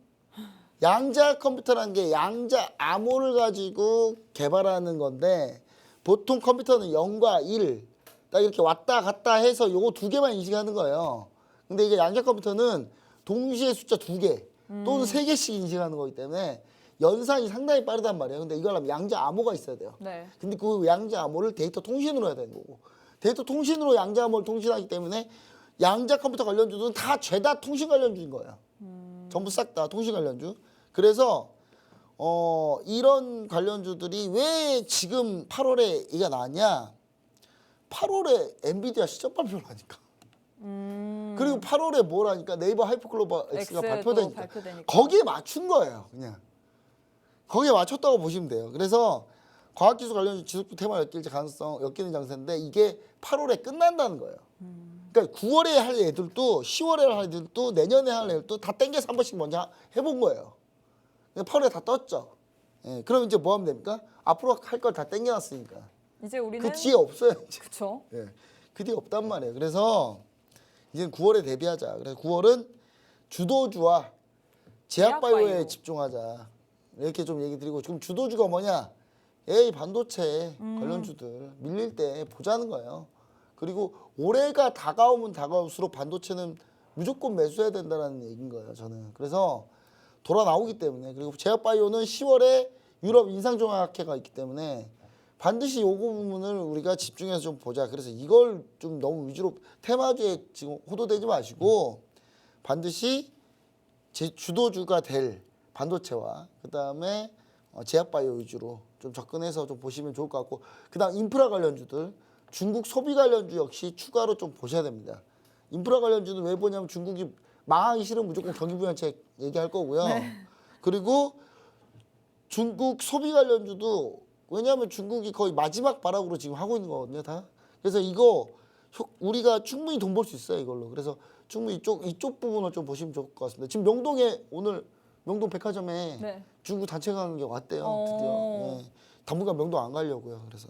양자 컴퓨터라는 게 양자 암호를 가지고 개발하는 건데 보통 컴퓨터는 0과 1 딱 이렇게 왔다 갔다 해서 요거 두 개만 인식하는 거예요. 근데 이게 양자 컴퓨터는 동시에 숫자 두 개 또는 세 개씩 인식하는 거기 때문에 연산이 상당히 빠르단 말이에요. 근데 이걸 하면 양자 암호가 있어야 돼요. 네. 근데 그 양자 암호를 데이터 통신으로 해야 되는 거고 데이터 통신으로 양자 암호를 통신하기 때문에 양자 컴퓨터 관련주들은 다 죄다 통신 관련주인 거예요. 전부 싹 다 통신 관련주. 그래서 이런 관련주들이 왜 지금 8월에 이게 나왔냐? 8월에 엔비디아 실적 발표를 하니까. 그리고 8월에 뭘 하니까 네이버 하이퍼글로벌 X가 발표되니까. 거기에 맞춘 거예요. 그냥. 거기에 맞췄다고 보시면 돼요. 그래서 과학기술 관련주 지속적 테마를 엮이는 장세인데 이게 8월에 끝난다는 거예요. 그러니까 9월에 할 애들도 10월에 할 애들도 내년에 할 애들도 다 땡겨서 한 번씩 먼저 해본 거예요. 8월에 다 떴죠. 예, 그럼 이제 뭐 하면 됩니까? 앞으로 할 걸 다 땡겨놨으니까. 이제 우리는 그 뒤에 없어요. 그렇죠. 예, 그 뒤에 없단 말이에요. 그래서 이제 9월에 대비하자. 그래서 9월은 주도주와 제약바이오에 제약바이오. 집중하자. 이렇게 좀 얘기 드리고 지금 주도주가 뭐냐? AI 반도체 관련주들 밀릴 때 보자는 거예요. 그리고 올해가 다가오면 다가올수록 반도체는 무조건 매수해야 된다는 얘기인 거예요. 저는. 그래서 돌아 나오기 때문에 그리고 제약바이오는 10월에 유럽 인상종합회가 있기 때문에 반드시 요거 부분을 우리가 집중해서 좀 보자. 그래서 이걸 좀 너무 위주로 테마주에 지금 호도되지 마시고 반드시 주도주가 될 반도체와 그다음에 제약바이오 위주로 좀 접근해서 좀 보시면 좋을 것 같고 그다음 인프라 관련주들 중국 소비 관련주 역시 추가로 좀 보셔야 됩니다. 인프라 관련주는 왜 보냐면 중국이 망하기 싫으면 무조건 경기부양책 얘기할 거고요. 네. 그리고 중국 소비 관련주도 왜냐하면 중국이 거의 마지막 발악으로 지금 하고 있는 거거든요, 다. 그래서 이거 우리가 충분히 돈 벌 수 있어요, 이걸로. 그래서 충분히 이쪽 부분을 좀 보시면 좋을 것 같습니다. 지금 명동에 오늘 명동 백화점에 네. 중국 단체 관광객 왔대요, 드디어. 네. 당분간 명동 안 가려고요. 그래서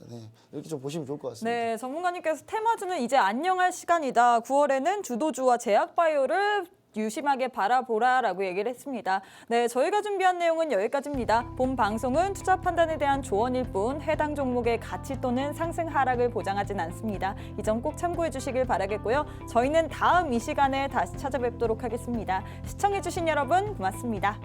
이렇게 좀 보시면 좋을 것 같습니다. 네, 전문가님께서 테마주는 이제 안녕할 시간이다. 9월에는 주도주와 제약바이오를 유심하게 바라보라라고 얘기를 했습니다. 네, 저희가 준비한 내용은 여기까지입니다. 본 방송은 투자 판단에 대한 조언일 뿐 해당 종목의 가치 또는 상승 하락을 보장하진 않습니다. 이 점 꼭 참고해 주시길 바라겠고요. 저희는 다음 이 시간에 다시 찾아뵙도록 하겠습니다. 시청해 주신 여러분 고맙습니다.